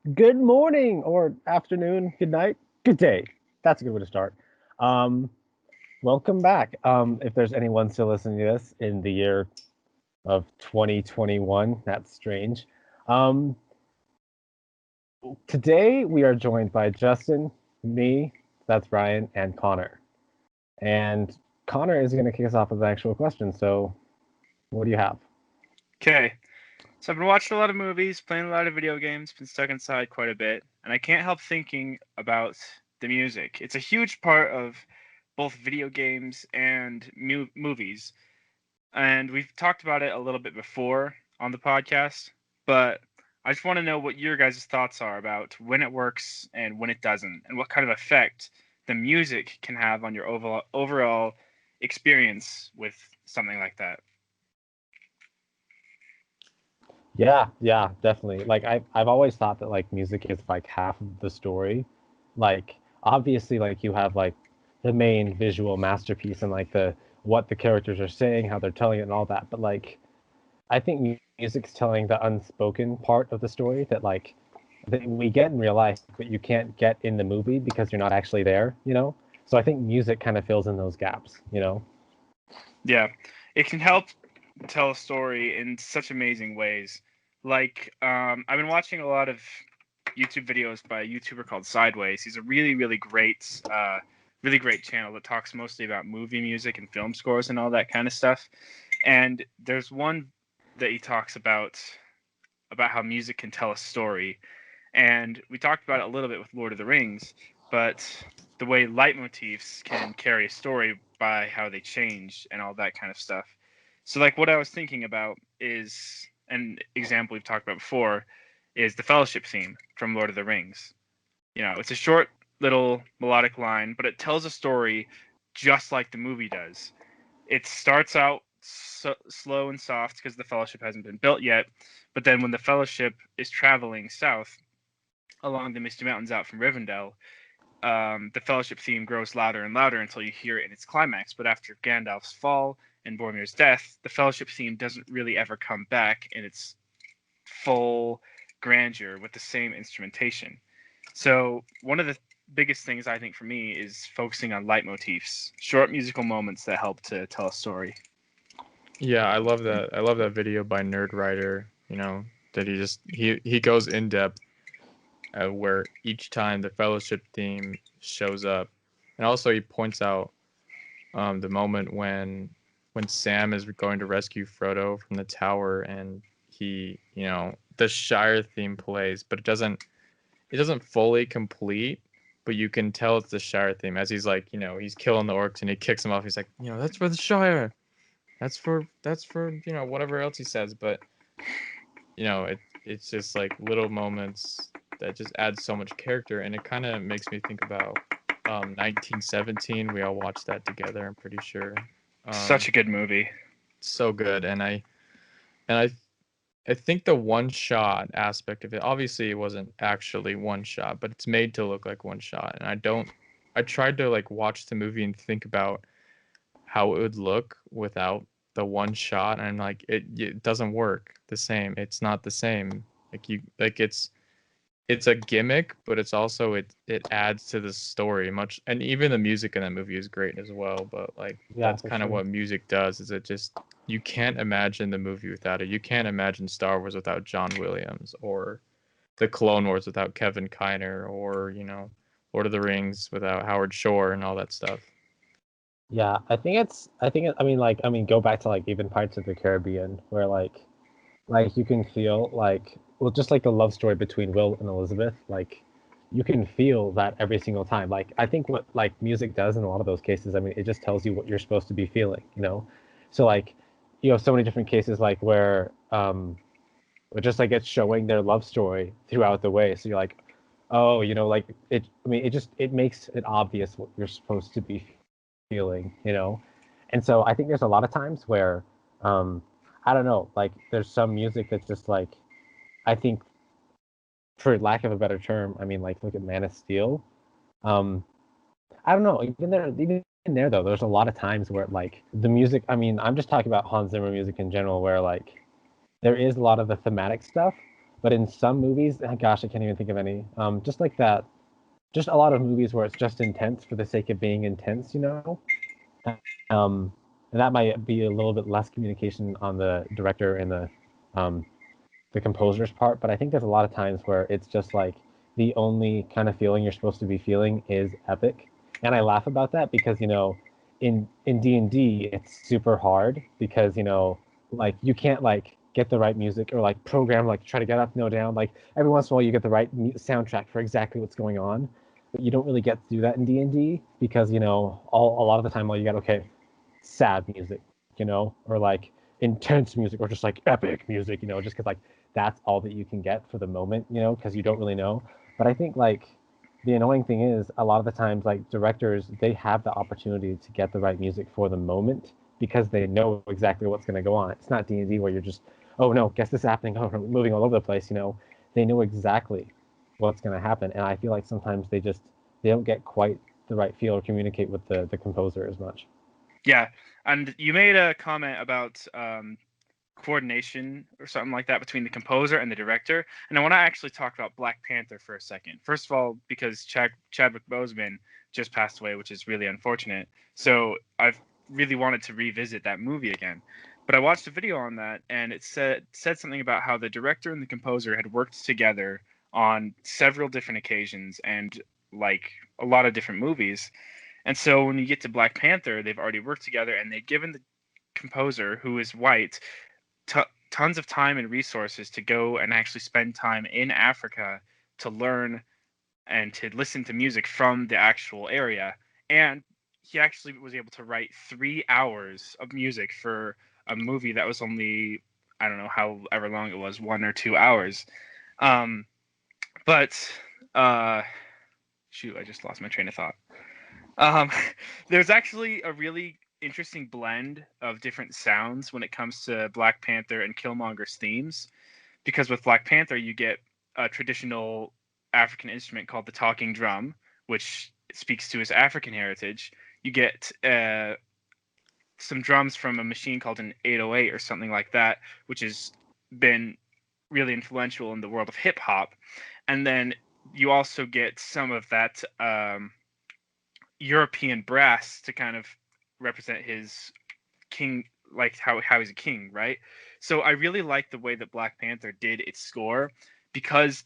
Good morning or afternoon, good night, good day. That's a good way to start. Um, Welcome back. If there's anyone still listening to this in the year of 2021, that's strange. Um, Today we are joined by Justin, me, that's Brian, and Connor. And Connor is going to kick us off with an actual question. So, what do you have? Okay, so I've been watching a lot of movies, playing a lot of video games, been stuck inside quite a bit, and I can't help thinking about the music. It's a huge part of both video games and movies, and we've talked about it a little bit before on the podcast, but I just want to know what your guys' thoughts are about when it works and when it doesn't, and what kind of effect the music can have on your overall experience with something like that. Yeah, definitely. Like I've always thought that like music is like half of the story. Like obviously like you have like the main visual masterpiece and like the what the characters are saying, how they're telling it and all that. But like I think music's telling the unspoken part of the story that like that we get in real life, but you can't get in the movie because you're not actually there, you know? So I think music kind of fills in those gaps, you know? Yeah, it can help tell a story in such amazing ways. I've been watching a lot of YouTube videos by a YouTuber called Sideways. He's a really great channel that talks mostly about movie music and film scores and all that kind of stuff. And there's one that he talks about how music can tell a story. And we talked about it a little bit with Lord of the Rings, but the way leitmotifs can carry a story by how they change and all that kind of stuff. So, like, what I was thinking about is an example we've talked about before is the Fellowship theme from Lord of the Rings. You know, it's a short little melodic line, but it tells a story just like the movie does. It starts out slow and soft because the Fellowship hasn't been built yet, but then when the Fellowship is traveling south along the Misty Mountains out from Rivendell, the Fellowship theme grows louder and louder until you hear it in its climax. But after Gandalf's fall and Boromir's death, the Fellowship theme doesn't really ever come back in its full grandeur with the same instrumentation. So one of the biggest things I think for me is focusing on leitmotifs, short musical moments that help to tell a story. Yeah, I love that. I love that video by Nerdwriter. That he goes in depth where each time the Fellowship theme shows up, and also he points out the moment when Sam is going to rescue Frodo from the tower, and the Shire theme plays, but it doesn't fully complete. But you can tell it's the Shire theme as he's like, he's killing the orcs and he kicks them off. He's like, that's for the Shire. That's for whatever else he says, but it's just like little moments that just add so much character, and it kind of makes me think about 1917. We all watched that together, I'm pretty sure. Such um a good movie. so good. And I think the one shot aspect of it, obviously it wasn't actually one shot, but it's made to look like one shot. And I tried to like watch the movie and think about how it would look without the one shot, and like it doesn't work the same. It's not the same. It's a gimmick, but it's also it adds to the story much, and even the music in that movie is great as well. But like Yeah, that's for kind of sure. what music does, is it just you can't imagine the movie without it. You can't imagine Star Wars without John Williams, or the Clone Wars without Kevin Kiner, or Lord of the Rings without Howard Shore and all that stuff. Yeah, I mean like I mean go back to like even Pirates of the Caribbean where like you can feel like well just like the love story between Will and Elizabeth, like you can feel that every single time. Like I think what like music does in a lot of those cases, I mean it just tells you what you're supposed to be feeling, you know? So like you have so many different cases like where just like it's showing their love story throughout the way. So you're like, oh, you know, like it I mean it makes it obvious what you're supposed to be feeling, you know? And so I think there's a lot of times where um I don't know, like there's some music that's just like I think for lack of a better term, I mean like look at Man of Steel. Um I don't know, even there though, there's a lot of times where like the music, I mean, I'm just talking about Hans Zimmer music in general where like there is a lot of the thematic stuff, But in some movies, gosh, I can't even think of any. Just like that, just a lot of movies where it's just intense for the sake of being intense, you know. Um, and that might be a little bit less communication on the director and um, the composer's part. But I think there's a lot of times where it's just like the only kind of feeling you're supposed to be feeling is epic. And I laugh about that because, you know, in D&D it's super hard because, you know, like you can't like get the right music or like program like try to get up no down. Like every once in a while you get the right soundtrack for exactly what's going on, but you don't really get to do that in D&D because, you know, a lot of the time all you got, okay, sad music, you know, or like intense music or just like epic music, you know, just because like that's all that you can get for the moment, you know, because you don't really know. But I think like the annoying thing is a lot of the times like directors they have the opportunity to get the right music for the moment because they know exactly what's going to go on. It's not D&D where you're just, oh no, guess this is happening, oh, we're moving all over the place, you know. They know exactly what's going to happen, and I feel like sometimes they don't get quite the right feel or communicate with the composer as much. Yeah, and you made a comment about coordination or something like that between the composer and the director. And I want to actually talk about Black Panther for a second. First of all, because Chadwick Boseman just passed away, which is really unfortunate. So I've really wanted to revisit that movie again. But I watched a video on that, and it said something about how the director and the composer had worked together on several different occasions and like a lot of different movies. And so when you get to Black Panther, they've already worked together, and they've given the composer, who is white, tons of time and resources to go and actually spend time in Africa to learn and to listen to music from the actual area. And he actually was able to write 3 hours of music for a movie that was only, I don't know, however long it was, 1 or 2 hours. Um, but shoot, I just lost my train of thought. Um, there's actually a really interesting blend of different sounds when it comes to Black Panther and Killmonger's themes, because with Black Panther you get a traditional African instrument called the talking drum, which speaks to his African heritage. You get some drums from a machine called an 808 or something like that, which has been really influential in the world of hip hop. And then you also get some of that European brass to kind of represent his king, like how he's a king, right? So I really like the way that Black Panther did its score because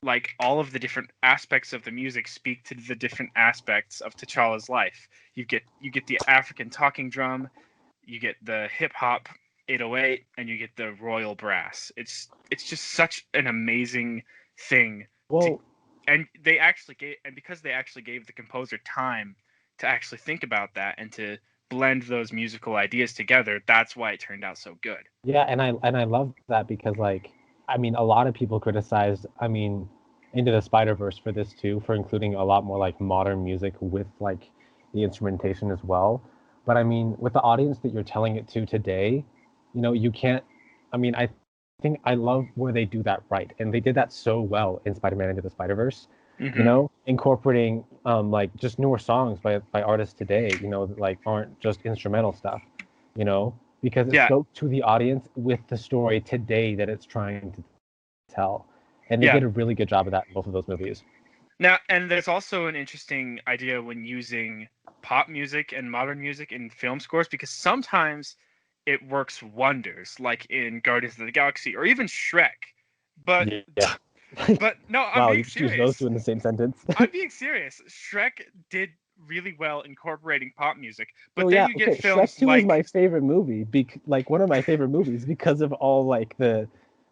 like all of the different aspects of the music speak to the different aspects of T'Challa's life. You get the African talking drum, you get the hip hop 808, and you get the royal brass. It's just such an amazing thing to, Well, and they actually gave, and because they actually gave the composer time to actually think about that and to blend those musical ideas together, that's why it turned out so good. yeah, and I love that because like I mean a lot of people criticized I mean Into the Spider-Verse for this too, for including a lot more like modern music with like the instrumentation as well. But I mean with the audience that you're telling it to today, you know, you can't I mean I think I love where they do that right. And they did that so well in Spider-Man Into the Spider-Verse, you Mm-hmm. know, incorporating like just newer songs by artists today, you know, that, like aren't just instrumental stuff, you know, because it Yeah, spoke to the audience with the story today that it's trying to tell. And they yeah. did a really good job of that in both of those movies. Now, and there's also an interesting idea when using pop music and modern music in film scores, because sometimes it works wonders, like in Guardians of the Galaxy or even Shrek. But Yeah. but no, I'm Wow, being you could use those two serious. in the same sentence. I'm being serious. Shrek did really well incorporating pop music, but So then yeah, you get okay, Shrek films 2 is like my favorite movie, like one of my favorite movies because of all like the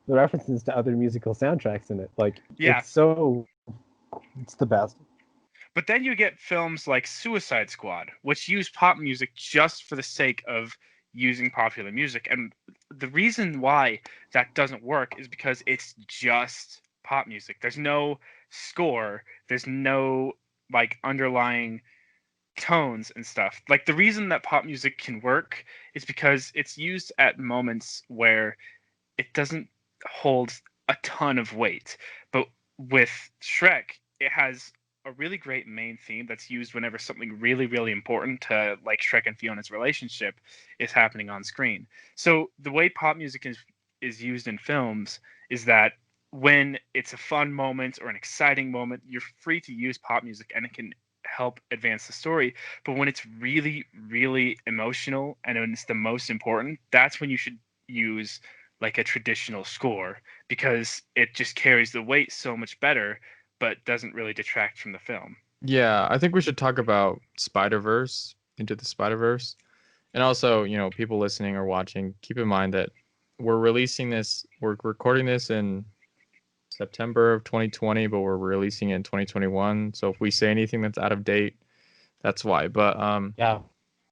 references to other musical soundtracks in it. Like yeah, it's the best. but then you get films like Suicide Squad, which use pop music just for the sake of using popular music. And the reason why that doesn't work is because it's just pop music. There's no score, there's no like underlying tones and stuff. Like the reason that pop music can work is because it's used at moments where it doesn't hold a ton of weight. But with Shrek, it has a really great main theme that's used whenever something really, really important to like Shrek and Fiona's relationship is happening on screen. So the way pop music is used in films is that when it's a fun moment or an exciting moment, you're free to use pop music and it can help advance the story. But when it's really, really emotional and when it's the most important, that's when you should use like a traditional score because it just carries the weight so much better, but doesn't really detract from the film. Yeah, I think we should talk about Spider-Verse, Into the Spider-Verse. And also, you know, people listening or watching, keep in mind that we're recording this in September of 2020, but we're releasing it in 2021. So if we say anything that's out of date, that's why. But Yeah.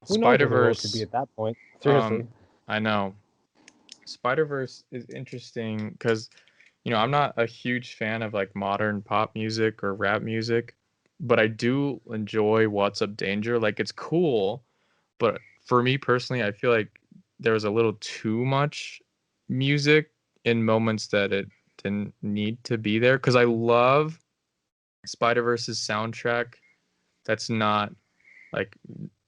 Who knows where the world could be Spider-Verse, at that point? Seriously. I know. Spider-Verse is interesting because, you know, I'm not a huge fan of like modern pop music or rap music, but I do enjoy What's Up Danger. Like it's cool, but for me personally, I feel like there was a little too much music in moments that it didn't need to be there. Because I love Spider-Verse's soundtrack. That's not like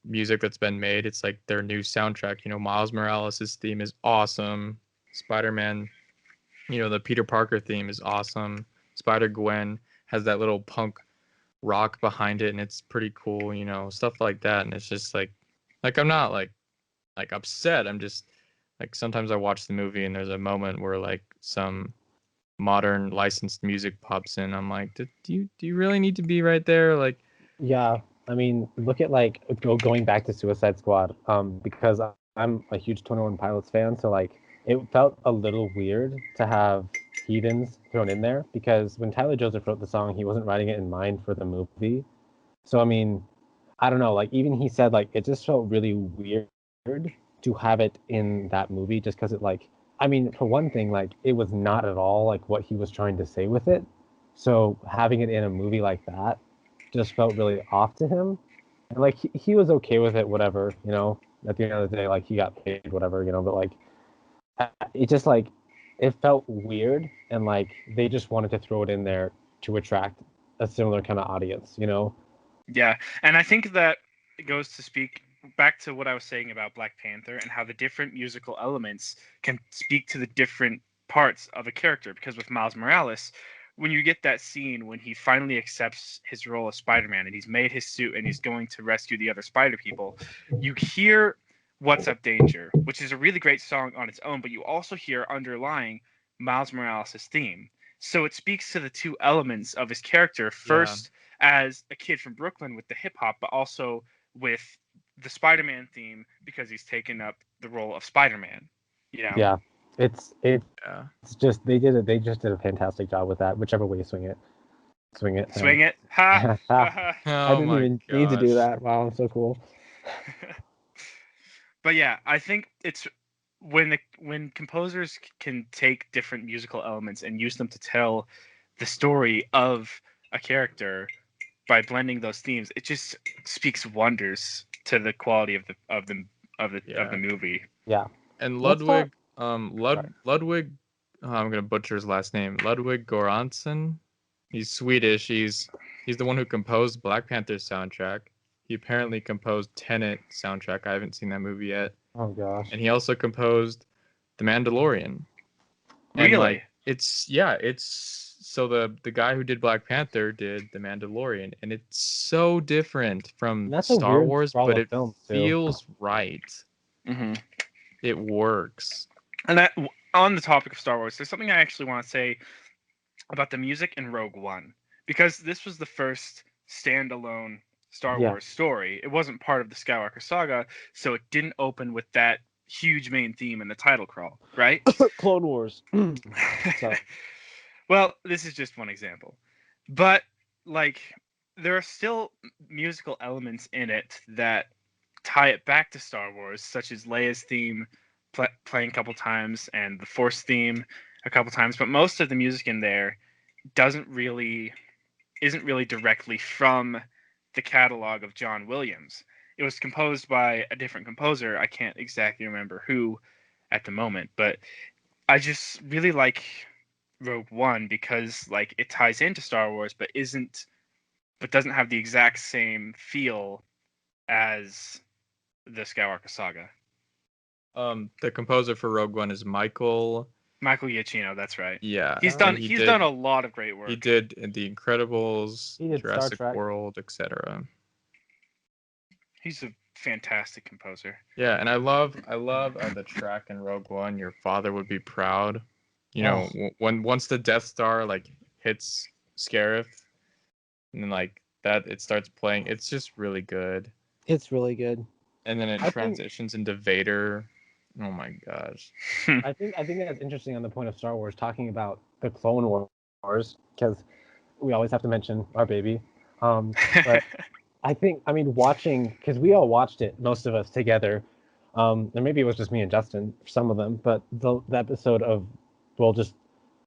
music that's been made. It's like their new soundtrack. You know, Miles Morales' theme is awesome. Spider-Man, you know, the Peter Parker theme is awesome. Spider-Gwen has that little punk rock behind it and it's pretty cool, you know, stuff like that. And it's just like I'm not like upset. I'm just like sometimes I watch the movie and there's a moment where like some modern licensed music pops in. I'm like, do you really need to be right there? Like, Yeah, I mean, look at like going back to Suicide Squad, because I'm a huge 21 Pilots fan, so like it felt a little weird to have Heathens thrown in there because when Tyler Joseph wrote the song, he wasn't writing it in mind for the movie. So I mean, I don't know, like even he said like it just felt really weird to have it in that movie just because it like I mean, for one thing, like it was not at all like what he was trying to say with it. So having it in a movie like that just felt really off to him. And like he was okay with it, whatever, you know. At the end of the day, like he got paid, whatever, you know. But like it just like it felt weird, and like they just wanted to throw it in there to attract a similar kind of audience, you know. Yeah, and I think that it goes to speak back to what I was saying about Black Panther and how the different musical elements can speak to the different parts of a character. Because with Miles Morales, when you get that scene when he finally accepts his role as Spider-Man and he's made his suit and he's going to rescue the other Spider people, you hear "What's Up, Danger," which is a really great song on its own, but you also hear underlying Miles Morales' theme. So it speaks to the two elements of his character. yeah. First, as a kid from Brooklyn with the hip hop, but also with the Spider-Man theme because he's taken up the role of Spider-Man. You know, Yeah, it's Yeah. just they just did a fantastic job with that. Whichever way you swing it. swing it, ha, ha, ha. I Oh didn't my even need to do gosh. that. Wow, I'm so cool. But yeah, I think it's when composers can take different musical elements and use them to tell the story of a character by blending those themes, it just speaks wonders to the quality of the Yeah. movie. Yeah, And let's talk. Sorry. Ludwig, I'm gonna butcher his last name. Ludwig Göransson. He's Swedish. He's the one who composed Black Panther's soundtrack. He apparently composed Tenet soundtrack. I haven't seen that movie yet. Oh gosh. And he also composed The Mandalorian. And Really? like it's so the guy who did Black Panther did The Mandalorian, and it's so different from And that's a Star weird Wars, sprawl but of it films too. feels right. Hmm. It works. And on the topic of Star Wars, there's something I actually want to say about the music in Rogue One because this was the first standalone Star Yeah. Wars story. It wasn't part of the Skywalker saga, so it didn't open with that huge main theme in the title crawl, right? Clone Wars. Sorry. Well, this is just one example. But like there are still musical elements in it that tie it back to Star Wars, such as Leia's theme playing a couple times and the Force theme a couple times, but most of the music in there doesn't really isn't really directly from the catalog of John Williams. It was composed by a different composer. I can't exactly remember who at the moment, but I just really like Rogue One because like it ties into Star Wars but doesn't have the exact same feel as the Skywalker saga. The composer for Rogue One is Michael Michael Giacchino, that's right. Yeah, He's and done a lot of great work. He did The Incredibles, He did Star Jurassic Trek. World, etc. He's a fantastic composer. Yeah, and I love the track in Rogue One. Your father would be proud. You know, once the Death Star like hits Scarif, and then like that it starts playing. It's just really good. It's really good. And then it I think- transitions into Vader. Oh my gosh. I think that's interesting on the point of Star Wars, talking about the Clone Wars, because we always have to mention our baby. But I mean, watching, because we all watched it, most of us together, and maybe it was just me and Justin for some of them, but the episode of, well, just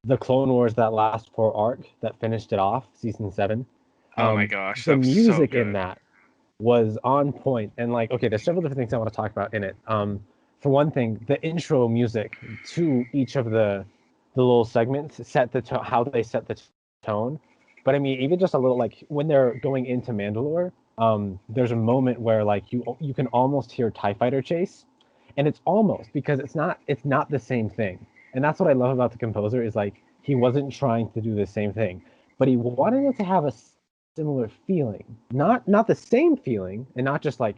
the Clone Wars, that last 4 arc that finished it off, season 7. Oh my gosh, the that was so music good. in that was on point, and like, okay, there's several different things I want to talk about in it. For one thing, the intro music to each of the little segments set the how they set the tone. But I mean, even just a little, like when they're going into Mandalore, there's a moment where like you can almost hear TIE fighter chase, and it's almost, because it's not the same thing. And that's what I love about the composer, is like he wasn't trying to do the same thing, but he wanted it to have a similar feeling, not the same feeling, and not just like,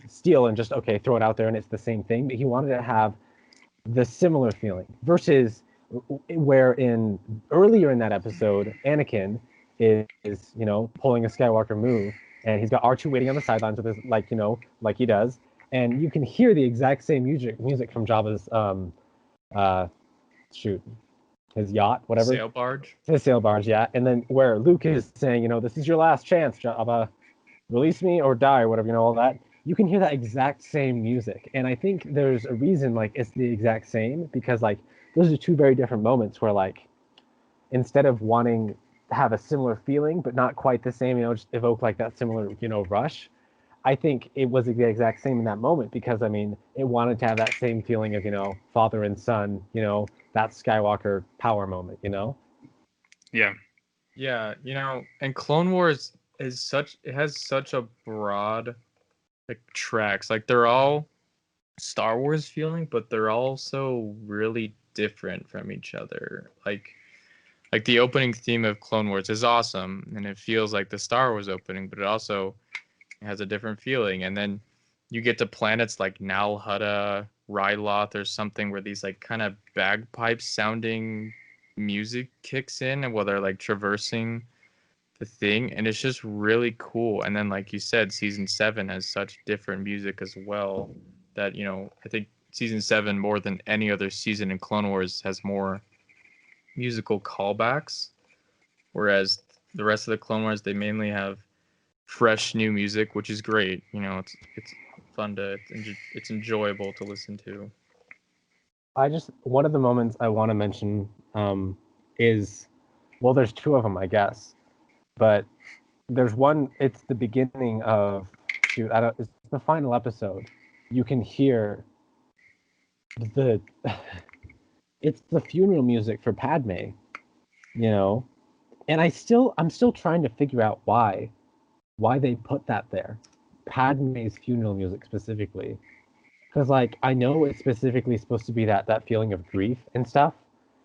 steal and just, okay, throw it out there and it's the same thing, but he wanted to have the similar feeling, versus where in earlier in that episode, Anakin is pulling a Skywalker move, and he's got R2 waiting on the sidelines with his, like he does, and you can hear the exact same music from Jabba's his yacht, whatever. Sail barge. His sail barge, yeah. And then where Luke is saying, this is your last chance, Jabba, release me or die, or whatever, all that. You can hear that exact same music. And I think there's a reason, like, it's the exact same, because, like, those are 2 very different moments where, like, instead of wanting to have a similar feeling, but not quite the same, just evoke, like, that similar, rush, I think it was the exact same in that moment, because, I mean, it wanted to have that same feeling of, father and son, that Skywalker power moment, Yeah. Yeah, and Clone Wars it has such a broad like tracks. Like they're all Star Wars feeling, but they're also really different from each other. Like the opening theme of Clone Wars is awesome, and it feels like the Star Wars opening, but it also has a different feeling. And then you get to planets like Nal Hutta, Ryloth, or something, where these like kind of bagpipe sounding music kicks in, and while they're like traversing the thing, and it's just really cool. And then, like you said, season 7 has such different music as well, that I think season 7, more than any other season in Clone Wars, has more musical callbacks, whereas the rest of the Clone Wars, they mainly have fresh new music, which is great. It's fun it's enjoyable to listen to. One of the moments I want to mention is, well, there's 2 of them, I guess, but there's one. It's the beginning of, it's the final episode. You can hear it's the funeral music for Padme, and I'm still trying to figure out why they put that there, Padme's funeral music specifically, because like I know it's specifically supposed to be that feeling of grief and stuff,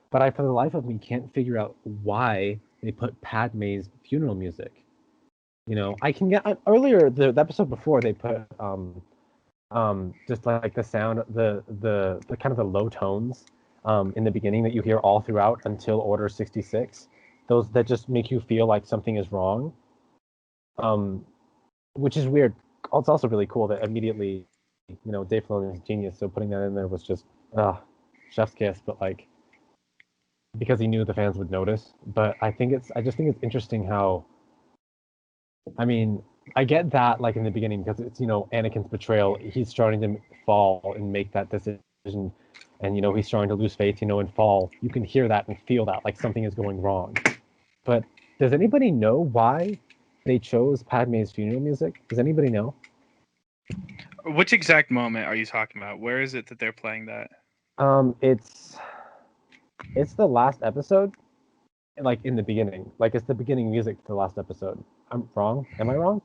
but I, for the life of me, can't figure out why they put Padme's funeral music. I can get earlier, the episode before, they put just like the sound, the kind of the low tones in the beginning that you hear all throughout until Order 66, those that just make you feel like something is wrong, which is weird. It's also really cool that immediately, Dave Filoni is genius, so putting that in there was just chef's kiss, but like, because he knew the fans would notice. But I just think it's interesting how, I mean, I get that, like, in the beginning, because it's, Anakin's betrayal. He's starting to fall and make that decision, and, he's starting to lose faith, and fall. You can hear that and feel that, like, something is going wrong. But does anybody know why they chose Padme's funeral music? Does anybody know? Which exact moment are you talking about? Where is it that they're playing that? It's the last episode, like in the beginning. Like it's the beginning music for the last episode. I'm wrong. Am I wrong?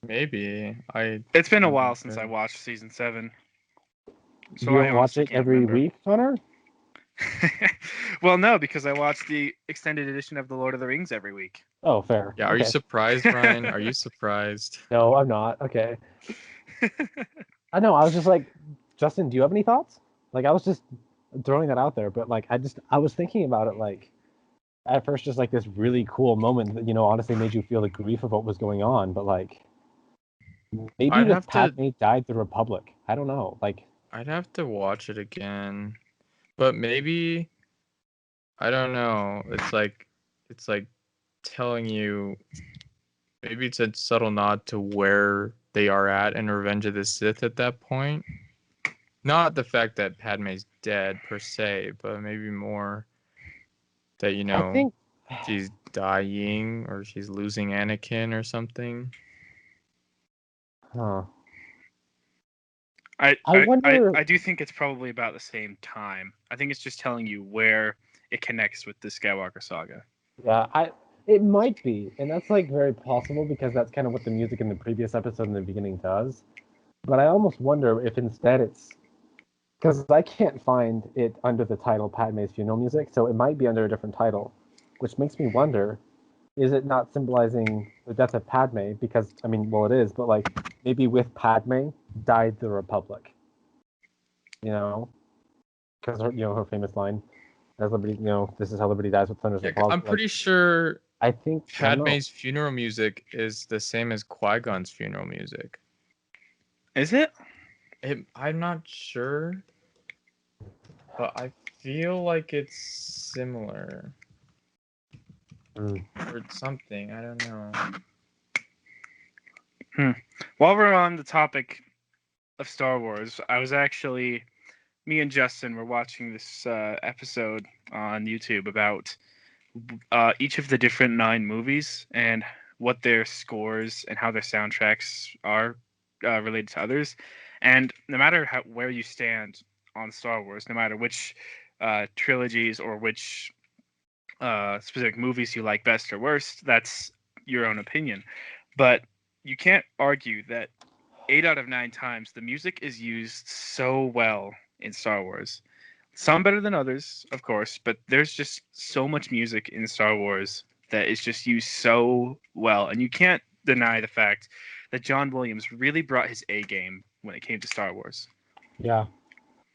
Maybe It's been a while since I watched season 7. So You I don't watch honestly it can't every remember. week, Connor? Well, no, because I watch the extended edition of The Lord of the Rings every week. Oh, fair. Yeah, are you Okay. surprised, Ryan? Are you surprised? No, I'm not. Okay. I know. I was just like, Justin, do you have any thoughts? Like, I was just throwing that out there, but like, I was thinking about it like at first, just like this really cool moment that honestly made you feel the grief of what was going on, but like maybe I'd with have to Padme died the Republic. I don't know. Like, I'd have to watch it again. But maybe I don't know. It's like telling you maybe it's a subtle nod to where they are at in Revenge of the Sith at that point. Not the fact that Padme's dead per se, but maybe more that I think, she's dying or she's losing Anakin or something. huh? I, I I, I, wonder. I do think it's probably about the same time. I think it's just telling you where it connects with the Skywalker saga. Yeah, it might be, and that's like very possible because that's kind of what the music in the previous episode in the beginning does. But I almost wonder if instead it's because I can't find it under the title Padme's funeral music, so it might be under a different title, which makes me wonder, is it not symbolizing the death of Padme? Because I mean, well, it is, but like maybe with Padme died the Republic, you know, because her famous line, "As liberty, this is how liberty dies with thunders Yeah, and applause." I'm But, like, pretty sure I think I don't know. Padme's funeral music is the same as Qui-Gon's funeral music. Is it? I'm not sure, but I feel like it's similar Mm. or something. I don't know. While we're on the topic of Star Wars, me and Justin were watching this episode on YouTube about each of the different 9 movies and what their scores and how their soundtracks are related to others. And no matter where you stand on Star Wars, no matter which trilogies or which specific movies you like best or worst, that's your own opinion. But you can't argue that 8 out of 9 times the music is used so well in Star Wars. Some better than others, of course, but there's just so much music in Star Wars that is just used so well. And you can't deny the fact that John Williams really brought his A game when it came to Star Wars. Yeah.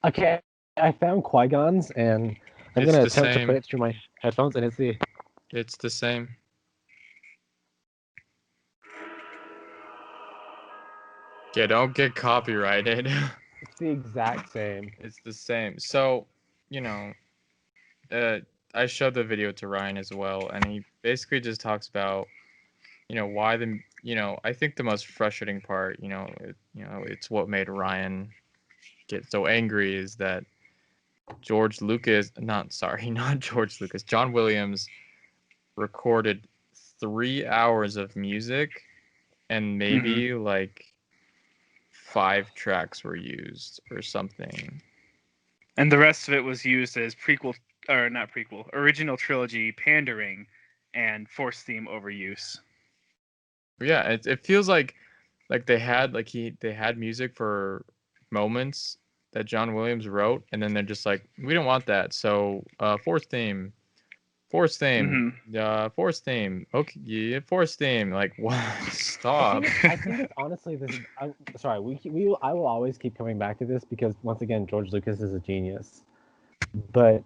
Okay, I found Qui-Gon's, and I'm It's gonna the attempt to play same. it through my headphones, and It's the same. Yeah, don't get copyrighted. it's the exact same. It's the same. So, you know, I showed the video to Ryan as well, and he basically just talks about, why I think the most frustrating part, it's what made Ryan get so angry is that not George Lucas, John Williams recorded 3 hours of music and maybe like 5 tracks were used or something. And the rest of it was used as original trilogy pandering and Force theme overuse. Yeah, it feels like they had they had music for moments that John Williams wrote, and then they're just like, we don't want that, so Force theme, Force theme, Force theme, okay, yeah, Force theme. Like, what? Stop. I think it's honestly this. Sorry, I will always keep coming back to this because once again, George Lucas is a genius. But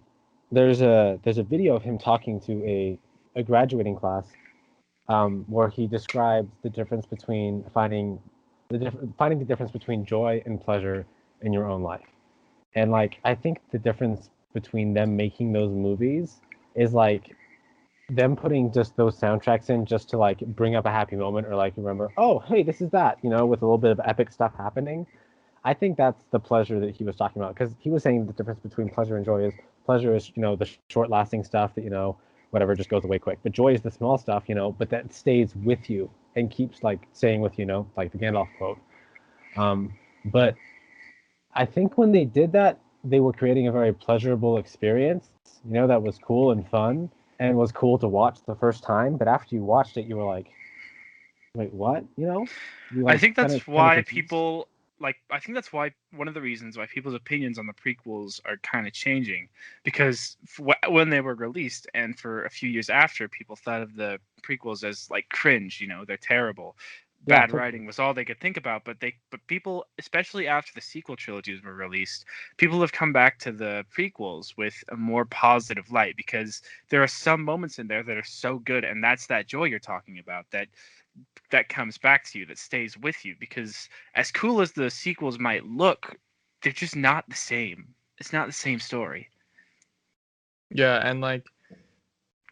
there's a video of him talking to a graduating class, where he describes the difference between finding the difference between joy and pleasure in your own life. And like I think the difference between them making those movies is like them putting just those soundtracks in just to like bring up a happy moment or like remember, oh hey, this is that, with a little bit of epic stuff happening. I think that's the pleasure that he was talking about because he was saying the difference between pleasure and joy is pleasure is the short lasting stuff that whatever just goes away quick, but joy is the small stuff, but that stays with you and keeps like staying with you, like the Gandalf quote. But I think when they did that, they were creating a very pleasurable experience, that was cool and fun and was cool to watch the first time. But after you watched it, you were like, wait, what? You I like think kind that's of why confused. people like I think that's why one of the reasons why people's opinions on the prequels are kind of changing, because when they were released and for a few years after, people thought of the prequels as like cringe. You know, they're terrible. Yeah, Bad totally. writing was all they could think about. But people, especially after the sequel trilogies were released, people have come back to the prequels with a more positive light, because there are some moments in there that are so good, and that's that joy you're talking about, that comes back to you, that stays with you, because as cool as the sequels might look, they're just not the same. It's not the same story. Yeah, and like,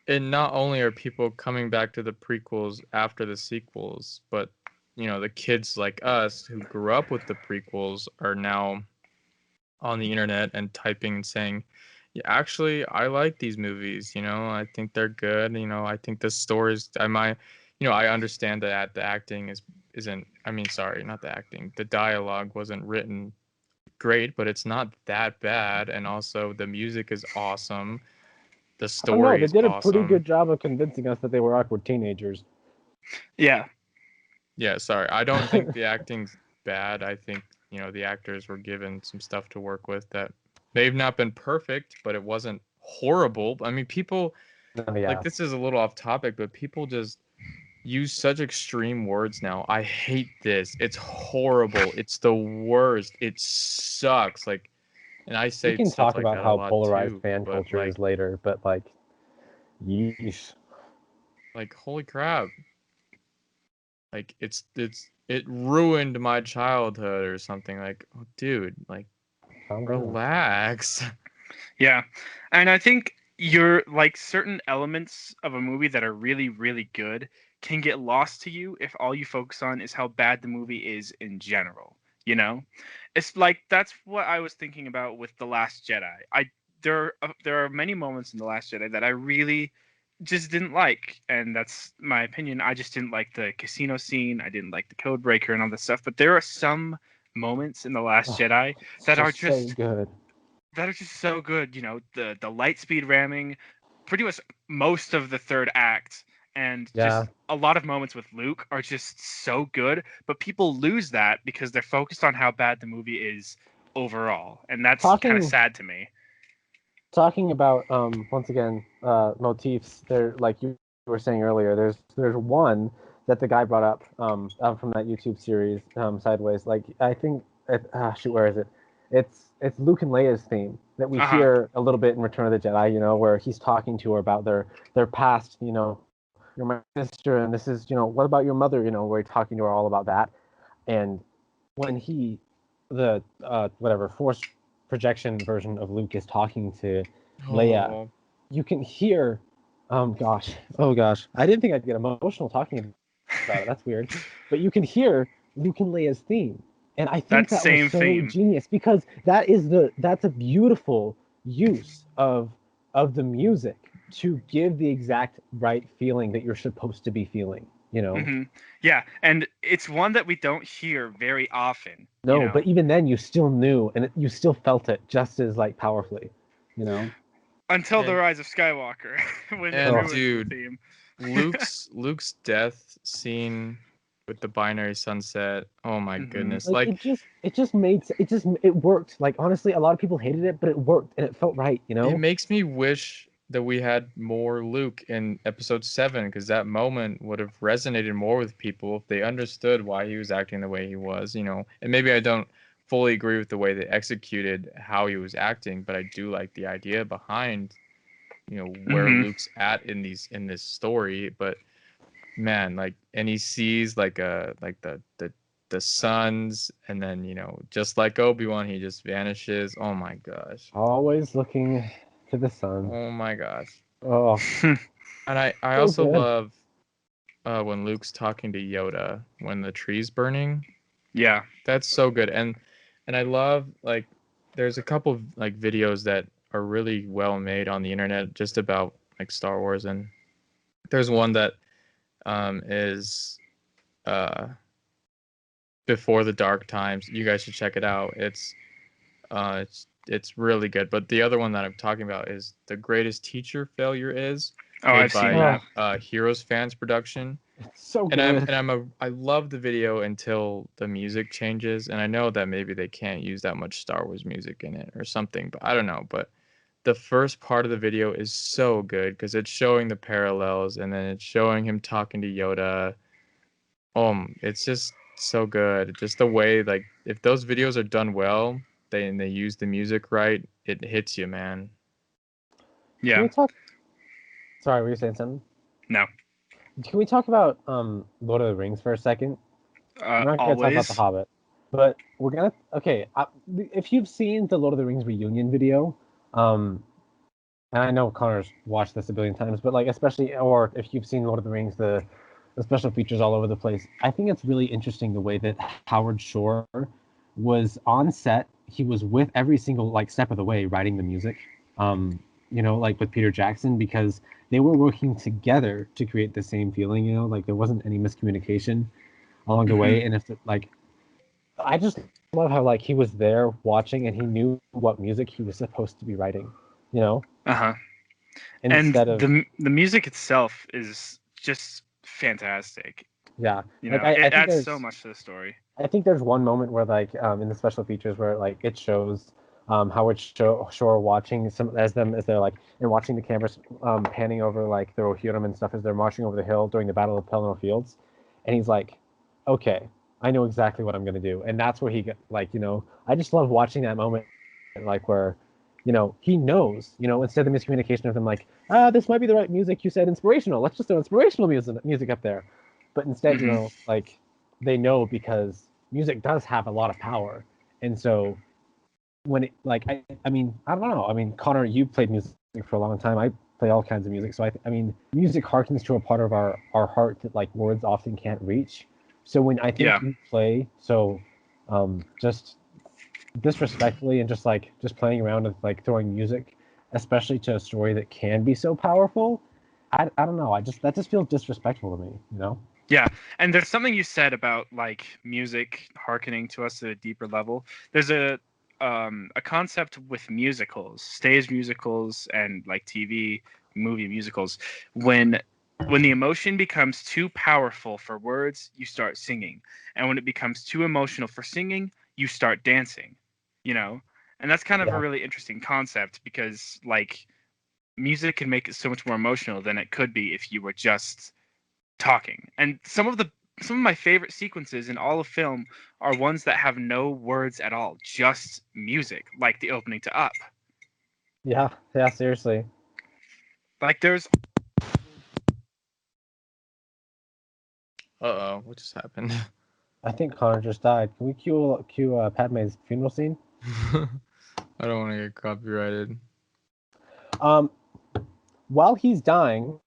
and not only are people coming back to the prequels after the sequels, but you know, the kids like us who grew up with the prequels are now on the internet and typing and saying, yeah, actually, I like these movies. You know, I think they're good. You know, I think the stories. I understand that the acting isn't. I mean, sorry, not the acting. The dialogue wasn't written great, but it's not that bad. And also, the music is awesome. The I don't know. story They is did a pretty awesome. good job of convincing us that they were awkward teenagers. Yeah. Yeah, sorry. I don't think the acting's bad. I think, the actors were given some stuff to work with that may have not been perfect, but it wasn't horrible. I mean, people, Yeah. like, this is a little off topic, but people just use such extreme words now. I hate this. It's horrible. It's the worst. It sucks. Like, and I We say can stuff talk like about that a how lot polarized too, fan but culture is later, but like, yeesh. like, holy crap. Like, it ruined my childhood or something. Like, oh, dude, like, Calm down. relax. Yeah. And I think you're like certain elements of a movie that are really, really good can get lost to you if all you focus on is how bad the movie is in general. You know, it's like that's what I was thinking about with The Last Jedi. There are many moments in The Last Jedi that I really just didn't like, and that's my opinion. I just didn't like the casino scene. I didn't like the code breaker and all this stuff. But there are some moments in The Last Jedi It's that are so just good. so good. You know, the light speed ramming, pretty much most of the third act, and Yeah. just a lot of moments with Luke are just so good. But people lose that because they're focused on how bad the movie is overall, and that's kind of Talking sad to me. talking about once again motifs. There, like you were saying earlier, there's one that the guy brought up from that YouTube series Sideways. Like I think shoot, where is it? It's Luke and Leia's theme that we Uh-huh. hear a little bit in Return of the Jedi. You know, where he's talking to her about their past. You know, you're my sister, and this is, what about your mother? You know, where he's talking to her all about that. And when the whatever force projection version of Luke is talking to Leia, Oh, you can hear, oh gosh, I didn't think I'd get emotional talking about it. That's weird, but you can hear Luke and Leia's theme, and I think That that was same so theme. genius because that's a beautiful use of the music to give the exact right feeling that you're supposed to be feeling. Yeah, and it's one that we don't hear very often. No, but even then, you still knew, and you still felt it just as like powerfully, you know. Until the and Rise of Skywalker, when it and Oh. ruins the dude, theme. Luke's death scene with the binary sunset. Oh my Mhm. goodness! Like Like, it worked. Like honestly, a lot of people hated it, but it worked and it felt right, you it know. makes me wish that we had more Luke in episode 7, because that moment would have resonated more with people if they understood why he was acting the way he was. And maybe I don't fully agree with the way they executed how he was acting, but I do like the idea behind where Mhm. Luke's at in this story. But man, like, and he sees like the suns, and then just like Obi-Wan, he just vanishes. Oh my gosh. Always looking to the sun. Oh my gosh. Oh, And I so also good. love when Luke's talking to Yoda when the tree's burning. Yeah. That's so good. And I love, like, there's a couple of like videos that are really well made on the internet just about like Star Wars, and there's one that is uh Before the Dark Times. You guys should check it out. It's really good. But the other one that I'm talking about is The Greatest Teacher Failure Is, Oh, made I've seen by that. Oh, Heroes Fans Production. It's so good. I love the video until the music changes, and I know that maybe they can't use that much Star Wars music in it or something, but I don't know. But the first part of the video is so good because it's showing the parallels, and then it's showing him talking to Yoda. It's just so good. Just the way, like, if those videos are done well, they use the music right, it hits you, man. Can Yeah. we talk? Sorry, were you saying something? No. Can we talk about Lord of the Rings for a second? We're not going to talk about The Always. Hobbit, but we're gonna. Okay, if you've seen the Lord of the Rings reunion video, and I know Connor's watched this a billion times, but like especially, or if you've seen Lord of the Rings, the special features all over the place. I think it's really interesting the way that Howard Shore was on set. He was with every single like step of the way writing the music. Like with Peter Jackson, because they were working together to create the same feeling. Like there wasn't any miscommunication along the way. And if like, I just love how like he was there watching and he knew what music he was supposed to be writing. Uh-huh. And Instead of the music itself is just fantastic. yeah, It I think adds there's so much to the story. I think there's one moment where like in the special features where like it shows Howard Shore watching some as they're like and watching the cameras panning over like the Rohirrim and stuff as they're marching over the hill during the Battle of Pelennor Fields, and he's like, okay, I know exactly what I'm gonna do, and that's where he got like I just love watching that moment like where he knows instead of the miscommunication of them like this might be the right music, you said inspirational, let's just throw inspirational music up there, but instead like they know because music does have a lot of power. And so when it like I mean I don't know, I mean Connor, you played music for a long time, I play all kinds of music, so I mean music harkens to a part of our heart that like words often can't reach. So when I think you play so just disrespectfully and just playing around with like throwing music, especially to a story that can be so powerful, I don't know, that just feels disrespectful to me. Yeah, and there's something you said about like music hearkening to us at a deeper level. There's a concept with musicals, stage musicals, and like TV movie musicals. When the emotion becomes too powerful for words, you start singing, and when it becomes too emotional for singing, you start dancing. And that's kind of a really interesting concept because like music can make it so much more emotional than it could be if you were just talking. And some of my favorite sequences in all of film are ones that have no words at all, just music, like the opening to Up. Yeah, seriously. Like there's What just happened? I think Connor just died. Can we cue Padme's funeral scene? I don't want to get copyrighted. While he's dying,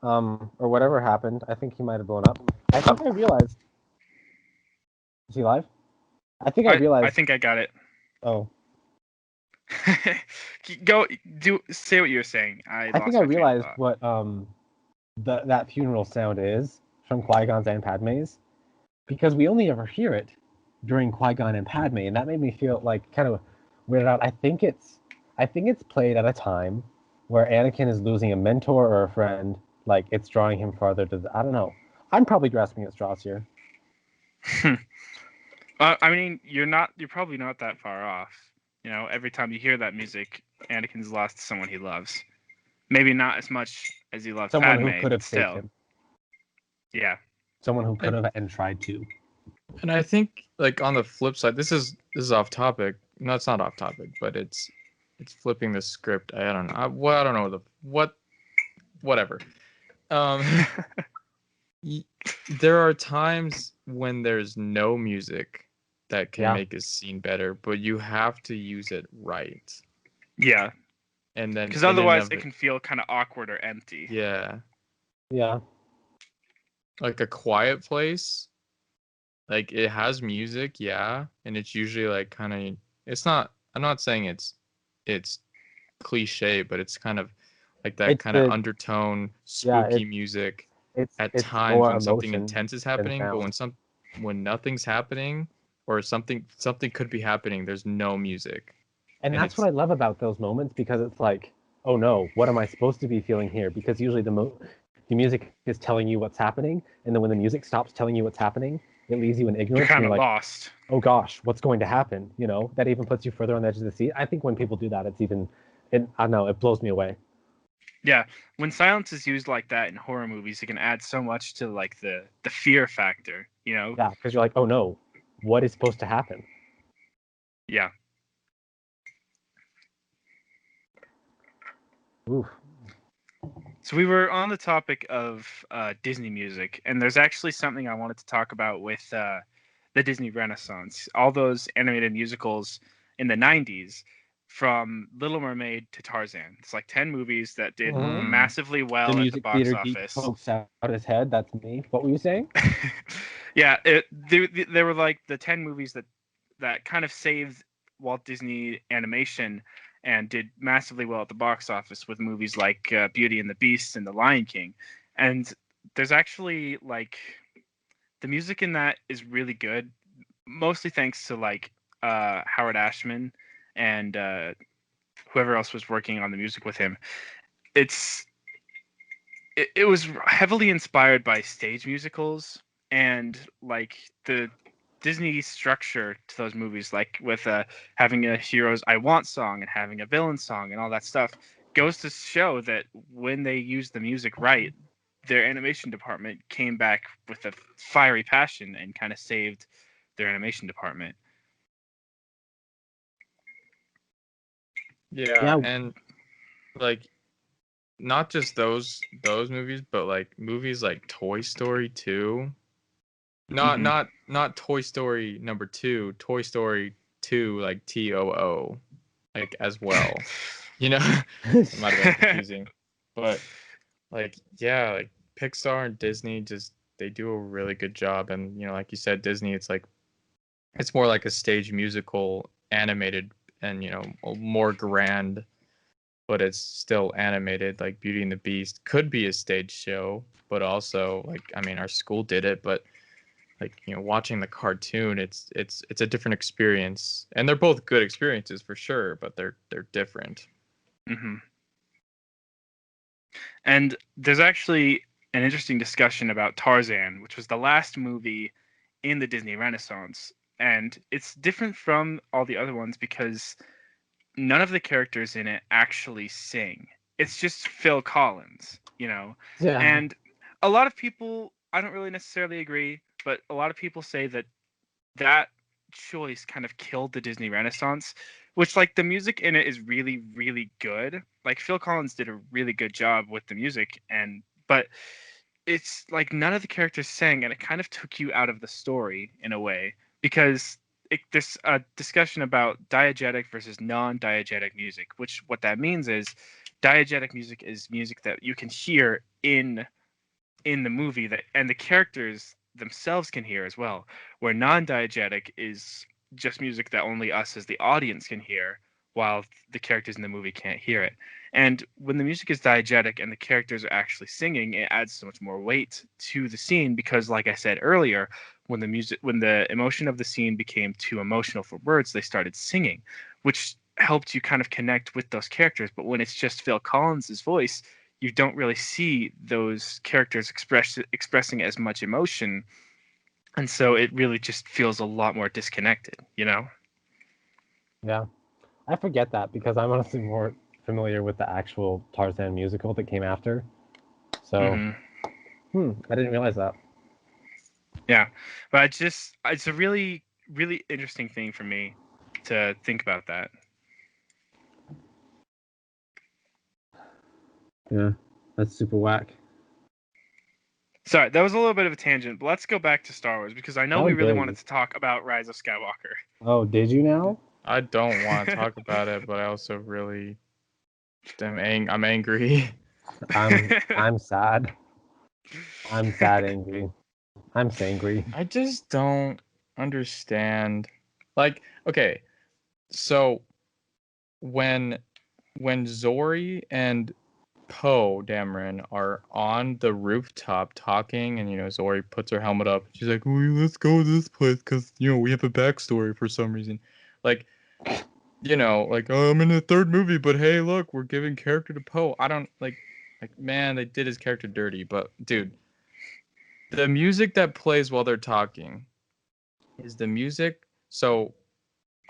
or whatever happened, I think he might have blown up. I think I realized. Is he live? I think I realized. I think I got it. Oh. Say what you were saying. I think I realized what that funeral sound is from Qui-Gon's and Padme's, because we only ever hear it during Qui-Gon and Padme, and that made me feel like kind of weirded out. I think it's played at a time where Anakin is losing a mentor or a friend, like it's drawing him farther to I don't know. I'm probably grasping at straws here. I mean, you're probably not that far off. Every time you hear that music, Anakin's lost someone he loves. Maybe not as much as he loved someone Padme, who could have saved him. Yeah. Someone who could have and tried to. And I think, like, on the flip side, this is off topic. No, it's not off topic, but it's flipping the script. I don't know. I don't know whatever. There are times when there's no music that can make a scene better, but you have to use it right. Yeah. And then because otherwise it can feel kind of awkward or empty. Yeah. Yeah. Like A Quiet Place, like it has music, yeah, and it's usually like kind of, it's not, I'm not saying it's cliche, but it's kind of like that kind of undertone spooky music at times when something intense is happening, but when nothing's happening or something could be happening, there's no music. And that's what I love about those moments, because it's like, oh no, what am I supposed to be feeling here? Because usually the the music is telling you what's happening, and then when the music stops telling you what's happening, it leaves you in You're ignorance, and kind you're of like, lost. oh gosh, what's going to happen? That even puts you further on the edge of the seat. I think when people do that, I don't know, it blows me away. Yeah, when silence is used like that in horror movies, it can add so much to like the fear factor. Yeah, because you're like, oh no, what is supposed to happen? Yeah. Oof. So we were on the topic of Disney music, and there's actually something I wanted to talk about with the Disney Renaissance. All those animated musicals in the 90s, from Little Mermaid to Tarzan. It's like 10 movies that did Mhm. massively The well at the music box theater geek office. pokes out his head. That's me. What were you saying? Yeah, they were like the 10 movies that kind of saved Walt Disney Animation and did massively well at the box office with movies like Beauty and the Beast and The Lion King. And there's actually like the music in that is really good, mostly thanks to like Howard Ashman and whoever else was working on the music with him. It was heavily inspired by stage musicals and like the Disney structure to those movies, like with having a hero's "I Want" song and having a villain song and all that stuff, goes to show that when they used the music right, their animation department came back with a fiery passion and kind of saved their animation department. Yeah, and like not just those movies, but like movies like Toy Story 2. Not Toy Story number 2, Toy Story 2 like TOO like as well. It might have been confusing. But like yeah, like Pixar and Disney just they do a really good job, and like you said, Disney it's more like a stage musical animated and more grand, but it's still animated. Like Beauty and the Beast could be a stage show, but also like I mean our school did it, but like watching the cartoon it's a different experience, and they're both good experiences for sure, but they're different. Mm-hmm. And there's actually an interesting discussion about Tarzan, which was the last movie in the Disney Renaissance. And it's different from all the other ones because none of the characters in it actually sing. It's just Phil Collins. Yeah. And a lot of people, I don't really necessarily agree, but a lot of people say that choice kind of killed the Disney Renaissance, which like the music in it is really, really good. Like Phil Collins did a really good job with the music, but it's like none of the characters sang, and it kind of took you out of the story in a way because there's a discussion about diegetic versus non-diegetic music, which what that means is diegetic music is music that you can hear in the movie that and the characters themselves can hear as well, where non-diegetic is just music that only us as the audience can hear while the characters in the movie can't hear it. And when the music is diegetic and the characters are actually singing, it adds so much more weight to the scene because like I said earlier, when the emotion of the scene became too emotional for words, they started singing, which helped you kind of connect with those characters. But when it's just Phil Collins's voice, you don't really see those characters expressing as much emotion, and so it really just feels a lot more disconnected. Yeah. I forget that because I'm honestly more familiar with the actual Tarzan musical that came after. So, I didn't realize that. Yeah, but it's a really, really interesting thing for me to think about that. Yeah, that's super whack. Sorry, that was a little bit of a tangent, but let's go back to Star Wars because I know How we really dare wanted you. to talk about Rise of Skywalker. Oh, did you now? I don't want to talk about it, but I also really I'm angry. I'm sad. I'm sad angry. I'm sangry. I just don't understand. Like, okay, so when Zori and Poe Dameron are on the rooftop talking, and Zori puts her helmet up. She's like, "Let's go to this place because we have a backstory for some reason." Like, like, oh, I'm in the third movie, but hey, look, we're giving character to Poe. I don't like. Like, man, they did his character dirty. But dude, the music that plays while they're talking is the music. So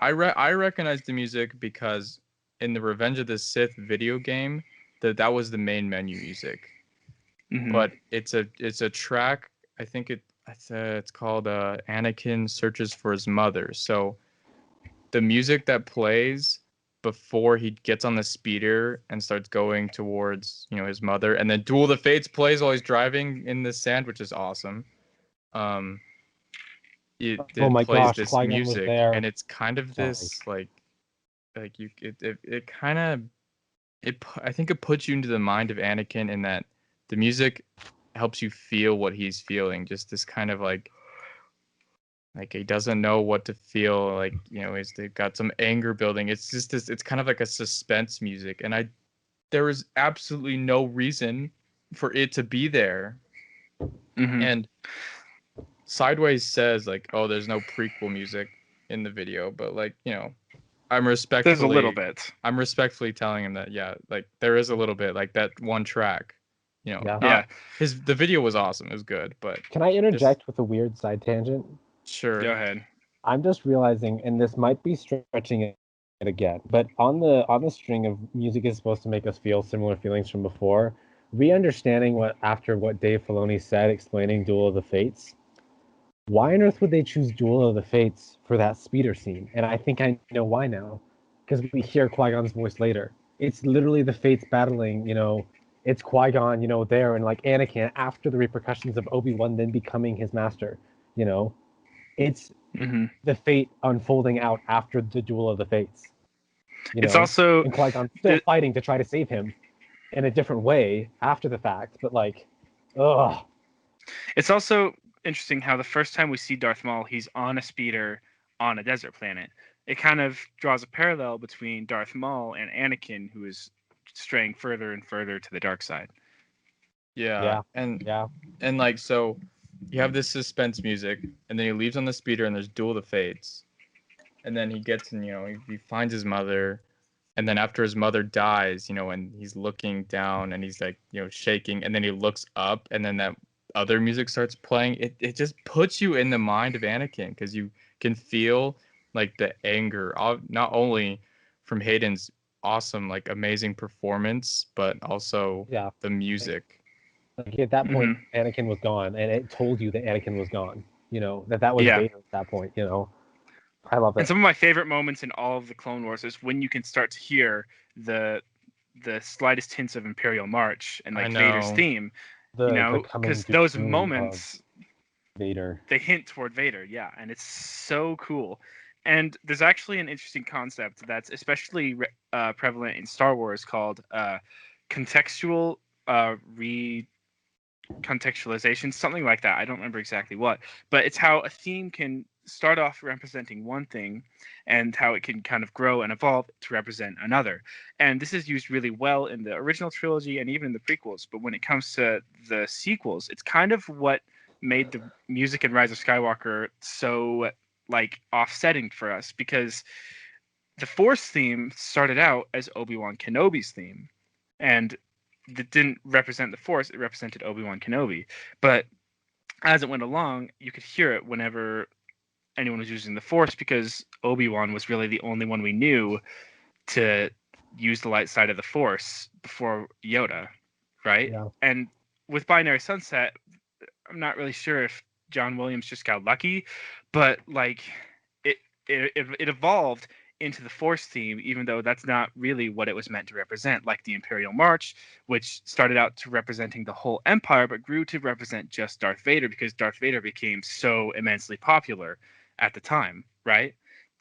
I recognize the music because in the Revenge of the Sith video game, that was the main menu music. Mhm. But it's a track. I think it's called Anakin Searches for His Mother. So the music that plays before he gets on the speeder and starts going towards his mother, and then Duel of the Fates plays while he's driving in the sand, which is awesome. It Oh my plays gosh, this Qui-Gon was music, there. and it's kind of Sorry. this like you it kind of I think it puts you into the mind of Anakin in that the music helps you feel what he's feeling. Just this kind of like he doesn't know what to feel. Like they've got some anger building. It's just this. It's kind of like a suspense music, and there was absolutely no reason for it to be there. Mhm. And Sideways says like, oh, there's no prequel music in the video, but like I'm respectfully. There's a little bit. I'm respectfully telling him that like there is a little bit, like that one track. Yeah. Yeah. The video was awesome. It was good, but Can I interject with a weird side tangent? sure. Go ahead. I'm just realizing, and this might be stretching it again, but on the string of music is supposed to make us feel similar feelings from before. Re-understanding after what Dave Filoni said, explaining Duel of the Fates. Why on earth would they choose Duel of the Fates for that speeder scene? And I think I know why now, because we hear Qui-Gon's voice later. It's literally the Fates battling. It's Qui-Gon, there, and like Anakin after the repercussions of Obi-Wan then becoming his master. It's Mhm. the fate unfolding out after the Duel of the Fates. It's also and Qui-Gon still fighting to try to save him in a different way after the fact, but like, ugh. It's also interesting how the first time we see Darth Maul, he's on a speeder on a desert planet. It kind of draws a parallel between Darth Maul and Anakin, who is straying further and further to the dark side. Yeah. And like, so you have this suspense music, and then he leaves on the speeder, and there's Duel of the Fates, and then he gets and he finds his mother, and then after his mother dies, and he's looking down and he's like shaking, and then he looks up, and then that other music starts playing. It just puts you in the mind of Anakin, because you can feel like the anger, not only from Hayden's awesome, like amazing performance, but also the music. Like at that point, Anakin was gone, and it told you that Anakin was gone. That was Vader at that point. I love it. And some of my favorite moments in all of the Clone Wars is when you can start to hear the slightest hints of Imperial March and like Vader's theme. Because those moments, Vader, they hint toward Vader, and it's so cool. And there's actually an interesting concept that's especially prevalent in Star Wars called contextual recontextualization, something like that. I don't remember exactly what, but it's how a theme can start off representing one thing and how it can kind of grow and evolve to represent another. And this is used really well in the original trilogy and even in the prequels. But when it comes to the sequels, it's kind of what made the music in Rise of Skywalker so like offsetting for us, because the Force theme started out as Obi-Wan Kenobi's theme, and it didn't represent the Force, it represented Obi-Wan Kenobi. But as it went along, you could hear it whenever anyone was using the Force, because Obi-Wan was really the only one we knew to use the light side of the Force before Yoda, right? Yeah. And with Binary Sunset, I'm not really sure if John Williams just got lucky, but like it evolved into the Force theme, even though that's not really what it was meant to represent, like the Imperial March, which started out to representing the whole Empire, but grew to represent just Darth Vader, because Darth Vader became so immensely popular at the time, right?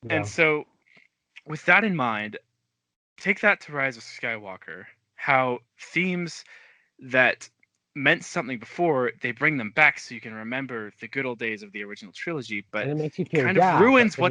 Yeah. And so with that in mind, take that to Rise of Skywalker, how themes that meant something before, they bring them back so you can remember the good old days of the original trilogy, but and it makes you feel kind of ruins what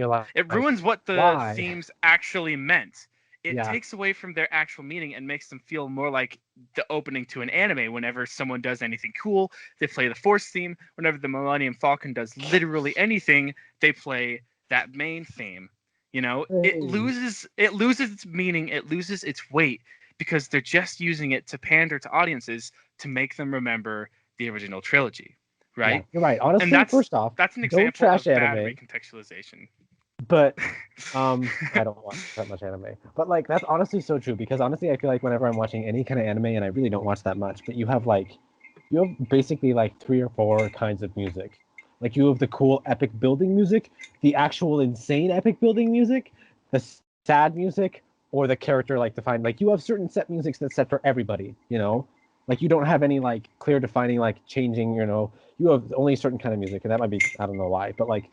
the why? themes actually meant. It Yeah. takes away from their actual meaning and makes them feel more like the opening to an anime. Whenever someone does anything cool, they play the Force theme. Whenever the Millennium Falcon does literally anything, they play that main theme. It loses its meaning, it loses its weight, because they're just using it to pander to audiences to make them remember the original trilogy, Yeah, right? you're right. And Honestly, first off, that's an don't example of trash bad anime. recontextualization. But I don't watch that much anime. But like that's honestly so true because honestly I feel like whenever I'm watching any kind of anime and I really don't watch that much, but you have basically like 3 or 4 kinds of music. Like you have the cool epic building music, the actual insane epic building music, the sad music, or the character like defined. Like you have certain set musics that's set for everybody, you know? Like you don't have any like clear defining like changing, you know, you have only a certain kind of music, and that might be I don't know why, but like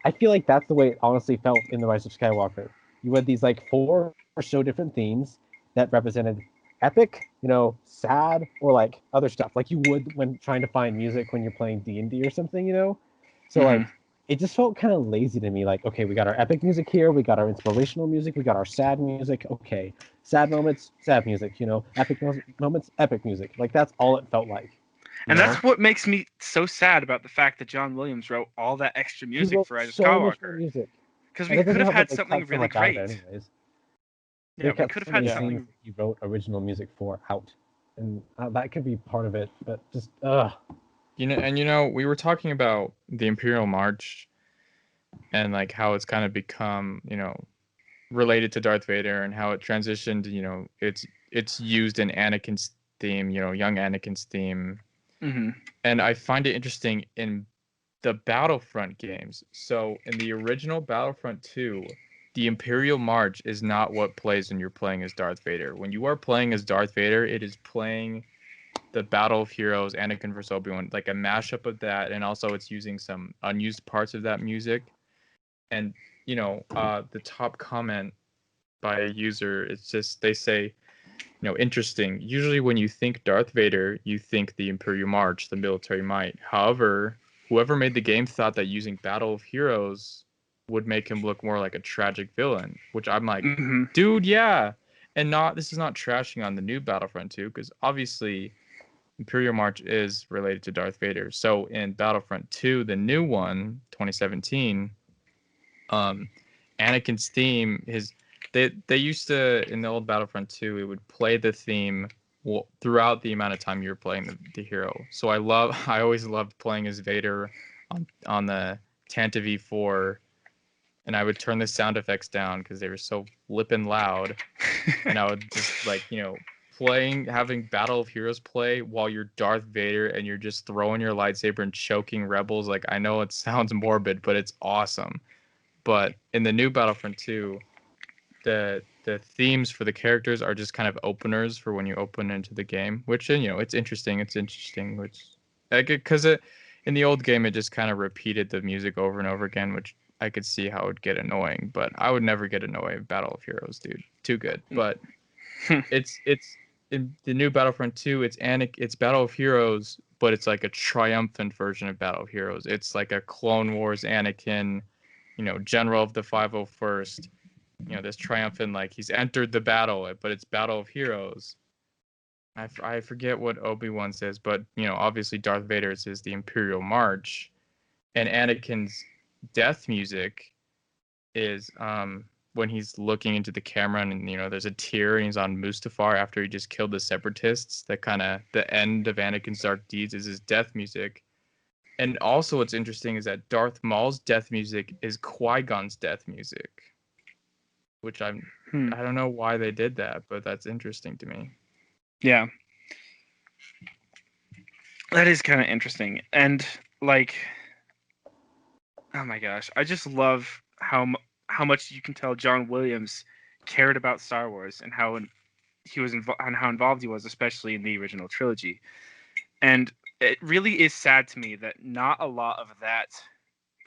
I feel like that's the way it honestly felt in The Rise of Skywalker. You had these like 4 or so different themes that represented epic, you know, sad, or like other stuff, like you would when trying to find music when you're playing D&D or something, you know. So like it just felt kind of lazy to me. Like, okay, we got our epic music here, we got our inspirational music, we got our sad music. Okay, sad moments, sad music. You know, epic moments, epic music. Like that's all it felt like. And that's what makes me so sad about the fact that John Williams wrote all that extra music for Rise of so much more Skywalker. music. Because And we it doesn't could have help had that they something cut so really much out of it great. anyways. Yeah, They we cut could have so had many something. things that he wrote original music for out, and that could be part of it. But just You know, we were talking about the Imperial March and like how it's kind of become, you know, related to Darth Vader and how it transitioned, you know, it's used in Anakin's theme, you know, young Anakin's theme. Mm-hmm. And I find it interesting in the Battlefront games. So in the original Battlefront 2, the Imperial March is not what plays when you're playing as Darth Vader. When you are playing as Darth Vader, it is playing the Battle of Heroes, Anakin vs. Obi-Wan, like a mashup of that, and also it's using some unused parts of that music. And you know, the top comment by a user, it's just they say, you know, interesting. Usually, when you think Darth Vader, you think the Imperial March, the military might. However, whoever made the game thought that using Battle of Heroes would make him look more like a tragic villain, which I'm like, dude, yeah. And this is not trashing on the new Battlefront 2, because obviously Imperial March is related to Darth Vader. So in Battlefront 2, the new one, 2017, Anakin's theme, they used to, in the old Battlefront 2, it would play the theme throughout the amount of time you were playing the hero. So I always loved playing as Vader on the Tantive V4, and I would turn the sound effects down because they were so flippin' loud, and I would just like, you know, having Battle of Heroes play while you're Darth Vader and you're just throwing your lightsaber and choking rebels. Like, I know it sounds morbid, but it's awesome. But in the new Battlefront 2, the themes for the characters are just kind of openers for when you open into the game, which, you know, it's interesting, which because in the old game it just kind of repeated the music over and over again, which I could see how it would get annoying, but I would never get annoyed with Battle of Heroes, dude. Too good. But it's in the new Battlefront 2, it's Battle of Heroes, but it's like a triumphant version of Battle of Heroes. It's like a Clone Wars Anakin, you know, general of the 501st, you know, this triumphant, like he's entered the battle, but it's Battle of Heroes. I forget what Obi-Wan says, but, you know, obviously Darth Vader says the Imperial March, and Anakin's death music is when he's looking into the camera and, you know, there's a tear and he's on Mustafar after he just killed the Separatists. That kind of the end of Anakin's dark deeds is his death music. And also what's interesting is that Darth Maul's death music is Qui-Gon's death music, which I don't know why they did that, but that's interesting to me. Yeah. That is kind of interesting. And like, oh my gosh, I just love how much you can tell John Williams cared about Star Wars and how he was and how involved he was, especially in the original trilogy. And it really is sad to me that not a lot of that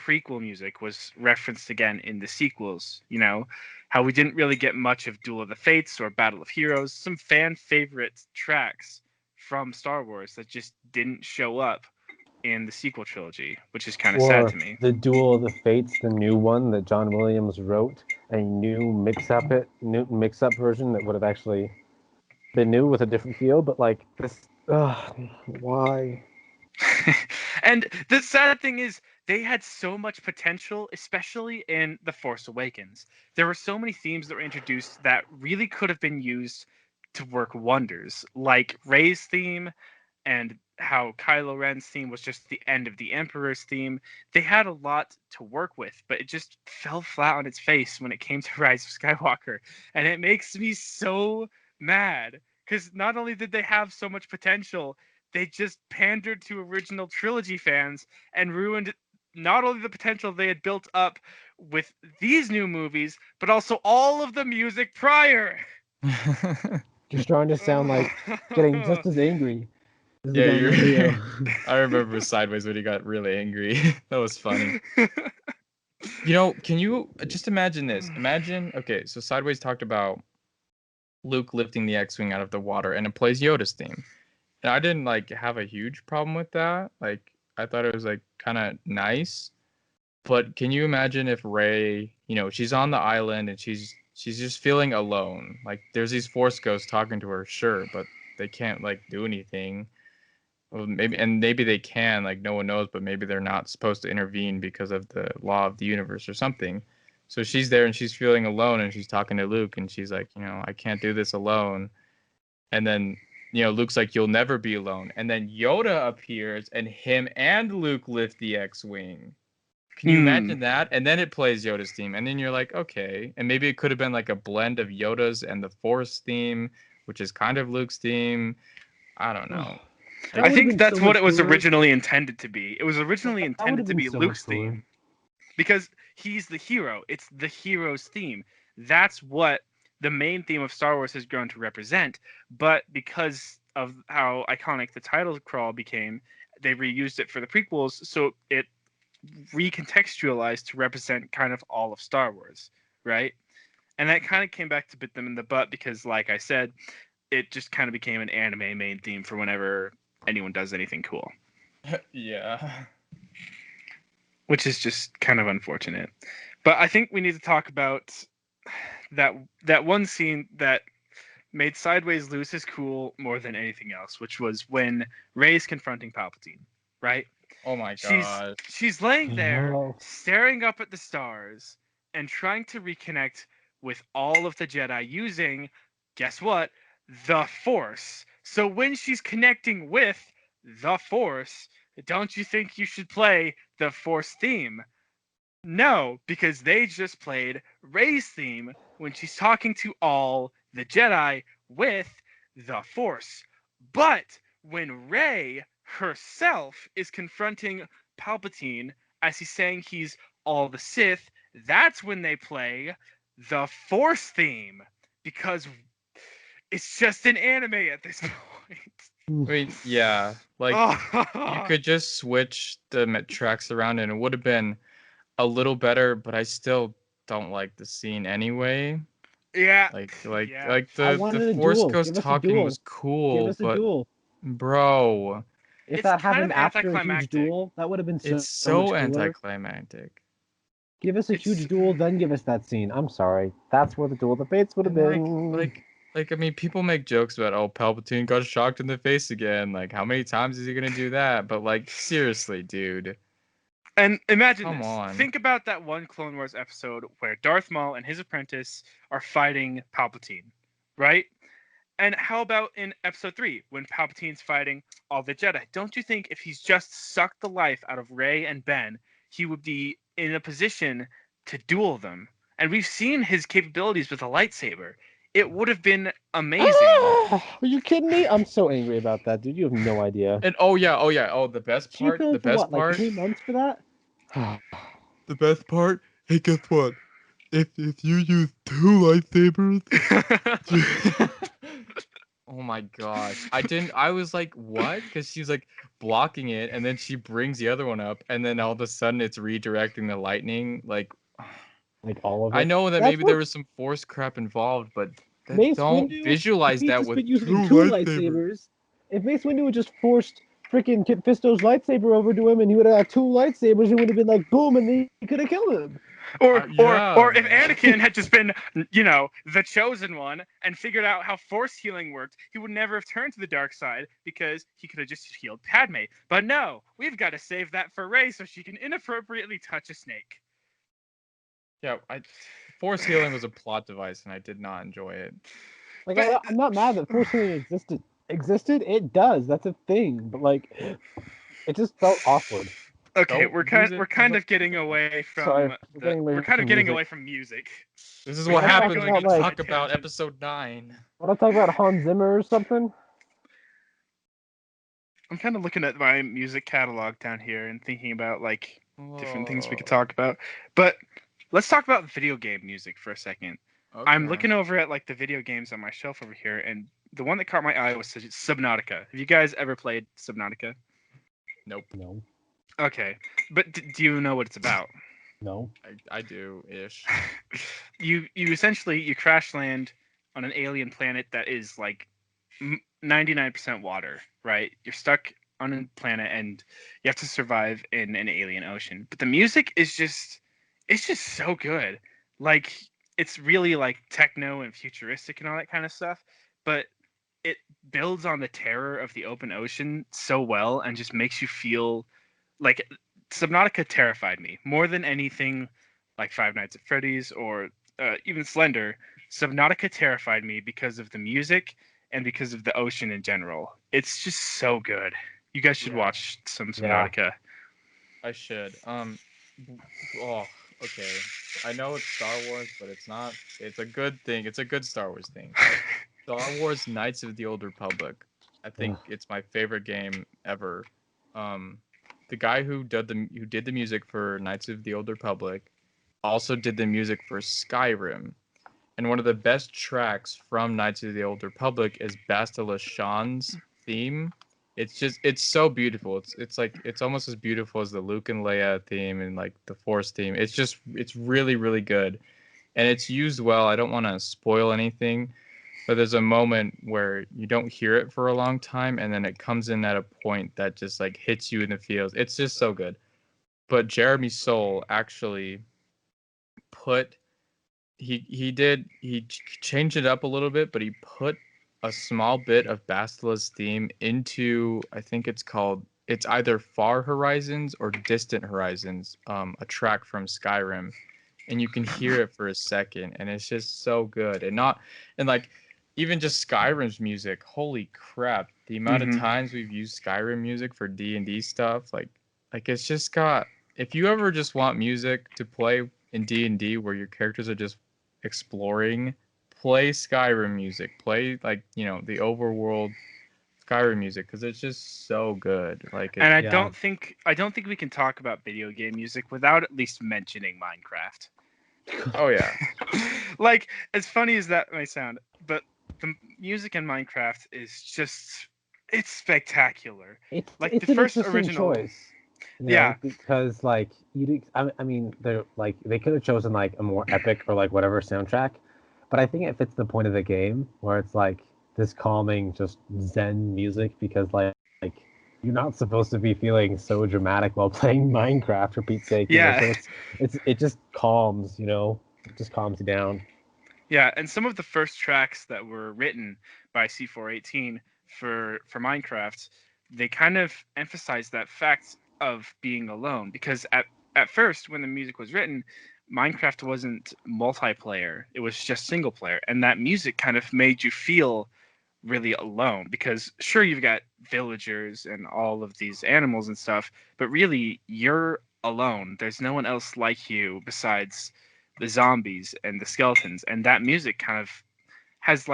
prequel music was referenced again in the sequels. You know, how we didn't really get much of Duel of the Fates or Battle of Heroes, some fan favorite tracks from Star Wars that just didn't show up in the sequel trilogy, which is kind of sad to me. The Duel of the Fates, the new one that John Williams wrote, a new mix-up version that would have actually been new with a different feel, but like this, why? And the sad thing is, they had so much potential, especially in The Force Awakens. There were so many themes that were introduced that really could have been used to work wonders, like Rey's theme and how Kylo Ren's theme was just the end of the Emperor's theme. They had a lot to work with, but it just fell flat on its face when it came to Rise of Skywalker. And it makes me so mad because not only did they have so much potential, they just pandered to original trilogy fans and ruined not only the potential they had built up with these new movies, but also all of the music prior. You're starting to sound like getting just as angry as the Yeah, guy in that video. I remember Sideways when he got really angry. That was funny. You know, can you just imagine this? Imagine, okay, so Sideways talked about Luke lifting the X-Wing out of the water, and it plays Yoda's theme. And I didn't, like, have a huge problem with that. Like, I thought it was, like, kind of nice. But can you imagine if Rey, you know, she's on the island and she's just feeling alone. Like, there's these Force ghosts talking to her, sure, but they can't, like, do anything. Well, maybe they can, like, no one knows, but maybe they're not supposed to intervene because of the law of the universe or something. So she's there and she's feeling alone and she's talking to Luke and she's like, you know, I can't do this alone. And then, you know, Luke's like, you'll never be alone. And then Yoda appears and him and Luke lift the X-Wing. Can you imagine that? And then it plays Yoda's theme. And then you're like, okay. And maybe it could have been like a blend of Yoda's and the Force theme, which is kind of Luke's theme. I don't know. I think that's what it was originally intended to be. It was originally intended to be Luke's theme. Because he's the hero. It's the hero's theme. That's what the main theme of Star Wars has grown to represent. But because of how iconic the title crawl became, they reused it for the prequels, so it recontextualized to represent kind of all of Star Wars, right? And that kind of came back to bit them in the butt because, like I said, it just kind of became an anime main theme for whenever anyone does anything cool. Yeah. Which is just kind of unfortunate. But I think we need to talk about that one scene that made Sideways lose his cool more than anything else, which was when Rey's confronting Palpatine, right? Oh my god. She's laying there, staring up at the stars, and trying to reconnect with all of the Jedi using, guess what? The Force. So when she's connecting with the Force, don't you think you should play the Force theme? No, because they just played Rey's theme when she's talking to all the Jedi with the Force. But when Rey herself is confronting Palpatine as he's saying he's all the Sith, that's when they play the Force theme. Because it's just an anime at this point. I mean, yeah. Like, you could just switch the tracks around and it would have been a little better, but I still don't like the scene anyway. Yeah. Like yeah. the Force Ghost talking was cool, Give us a but duel. bro, if it's that kind happened of after a huge anticlimactic. duel, that would have been it's so much so cooler. anticlimactic. Give us a huge duel, then give us that scene. I'm sorry. That's where the duel debates would have been. Like, I mean, people make jokes about, oh, Palpatine got shocked in the face again. Like, how many times is he gonna do that? But like, seriously, dude. And imagine Come this. on. Think about that one Clone Wars episode where Darth Maul and his apprentice are fighting Palpatine, right? And how about in episode 3 when Palpatine's fighting all the Jedi? Don't you think if he's just sucked the life out of Rey and Ben, he would be in a position to duel them? And we've seen his capabilities with a lightsaber. It would have been amazing. Are you kidding me? I'm so angry about that, dude. You have no idea. And the best part, the best part, like 3 months for that. The best part. Hey, guess what? If you use 2 lightsabers. Oh my gosh. I was like, what? Because she's like blocking it, and then she brings the other one up, and then all of a sudden it's redirecting the lightning. Like all of it. I know that maybe there was some Force crap involved, but don't visualize that with 2 lightsabers. If Mace Windu had just forced freaking Kit Fisto's lightsaber over to him, and he would have had 2 lightsabers, it would have been like boom, and he could have killed him. Or if Anakin had just been, the chosen one and figured out how Force healing worked, he would never have turned to the dark side because he could have just healed Padme. But no, we've got to save that for Rey so she can inappropriately touch a snake. Yeah, Force healing was a plot device, and I did not enjoy it. Like But I'm not mad that force healing existed. It does. That's a thing. But like, it just felt awkward. okay, So we're kind of getting away Sorry, from we're getting we're away kind of from getting music. away from music. This is We're what kind of talk happens going when about you into like a talk about tangent. episode 9. what I talk about Hans Zimmer or something. I'm kind of looking at my music catalog down here and thinking about like different things we could Whoa. talk about. But let's talk about video game music for a second. I'm Okay. looking over at like the video games on my shelf over here, and the one that caught my eye was Subnautica. Have you guys ever played Subnautica? Nope. No, Okay, but do you know what it's about? no. I do ish. You essentially you crash land on an alien planet that is like 99% water, right? You're stuck on a planet and you have to survive in an alien ocean. But the music is just it's just so good. Like it's really like techno and futuristic and all that kind of stuff, but it builds on the terror of the open ocean so well and just makes you feel like Subnautica terrified me more than anything like Five Nights at Freddy's or even Slender. Subnautica terrified me because of the music and because of the ocean in general. It's just so good. You guys should Yeah. watch some Yeah. Subnautica. I should. Oh, okay. I know it's Star Wars, but it's not. It's a good thing. It's a good Star Wars thing. Star Wars Knights of the Old Republic. I think it's my favorite game ever. The guy who did the music for Knights of the Old Republic also did the music for Skyrim. And one of the best tracks from Knights of the Old Republic is Bastila Shan's theme. It's so beautiful. It's almost as beautiful as the Luke and Leia theme and like the Force theme. It's really really good, and it's used well. I don't want to spoil anything, but there's a moment where you don't hear it for a long time, and then it comes in at a point that just like hits you in the feels. It's just so good. But Jeremy Soule actually put he changed it up a little bit, but he put a small bit of Bastila's theme into, I think it's either Far Horizons or Distant Horizons, a track from Skyrim, and you can hear it for a second, and it's just so good. And like even just Skyrim's music, holy crap, the amount of Mhm. times we've used Skyrim music for D&D stuff, like it's just got, if you ever just want music to play in D&D where your characters are just exploring, play Skyrim music, play like, the overworld Skyrim music, because it's just so good. Like And it, Yeah. I don't think we can talk about video game music without at least mentioning Minecraft. oh yeah. Like as funny as that may sound, but the music in Minecraft is just it's spectacular. Like the It's an first interesting original, choice, yeah, because like I mean, they're like they could have chosen like a more epic or like whatever soundtrack, but I think it fits the point of the game where it's like this calming, just zen music because like you're not supposed to be feeling so dramatic while playing Minecraft for Pete's sake, yeah, So it just calms, it just calms you down. yeah. And some of the first tracks that were written by C418 for Minecraft, they kind of emphasize that fact of being alone because at first when the music was written, Minecraft wasn't multiplayer; it was just single player, and that music kind of made you feel really alone because sure you've got villagers and all of these animals and stuff, but really you're alone. There's no one else like you besides the zombies and the skeletons, and that music kind of has a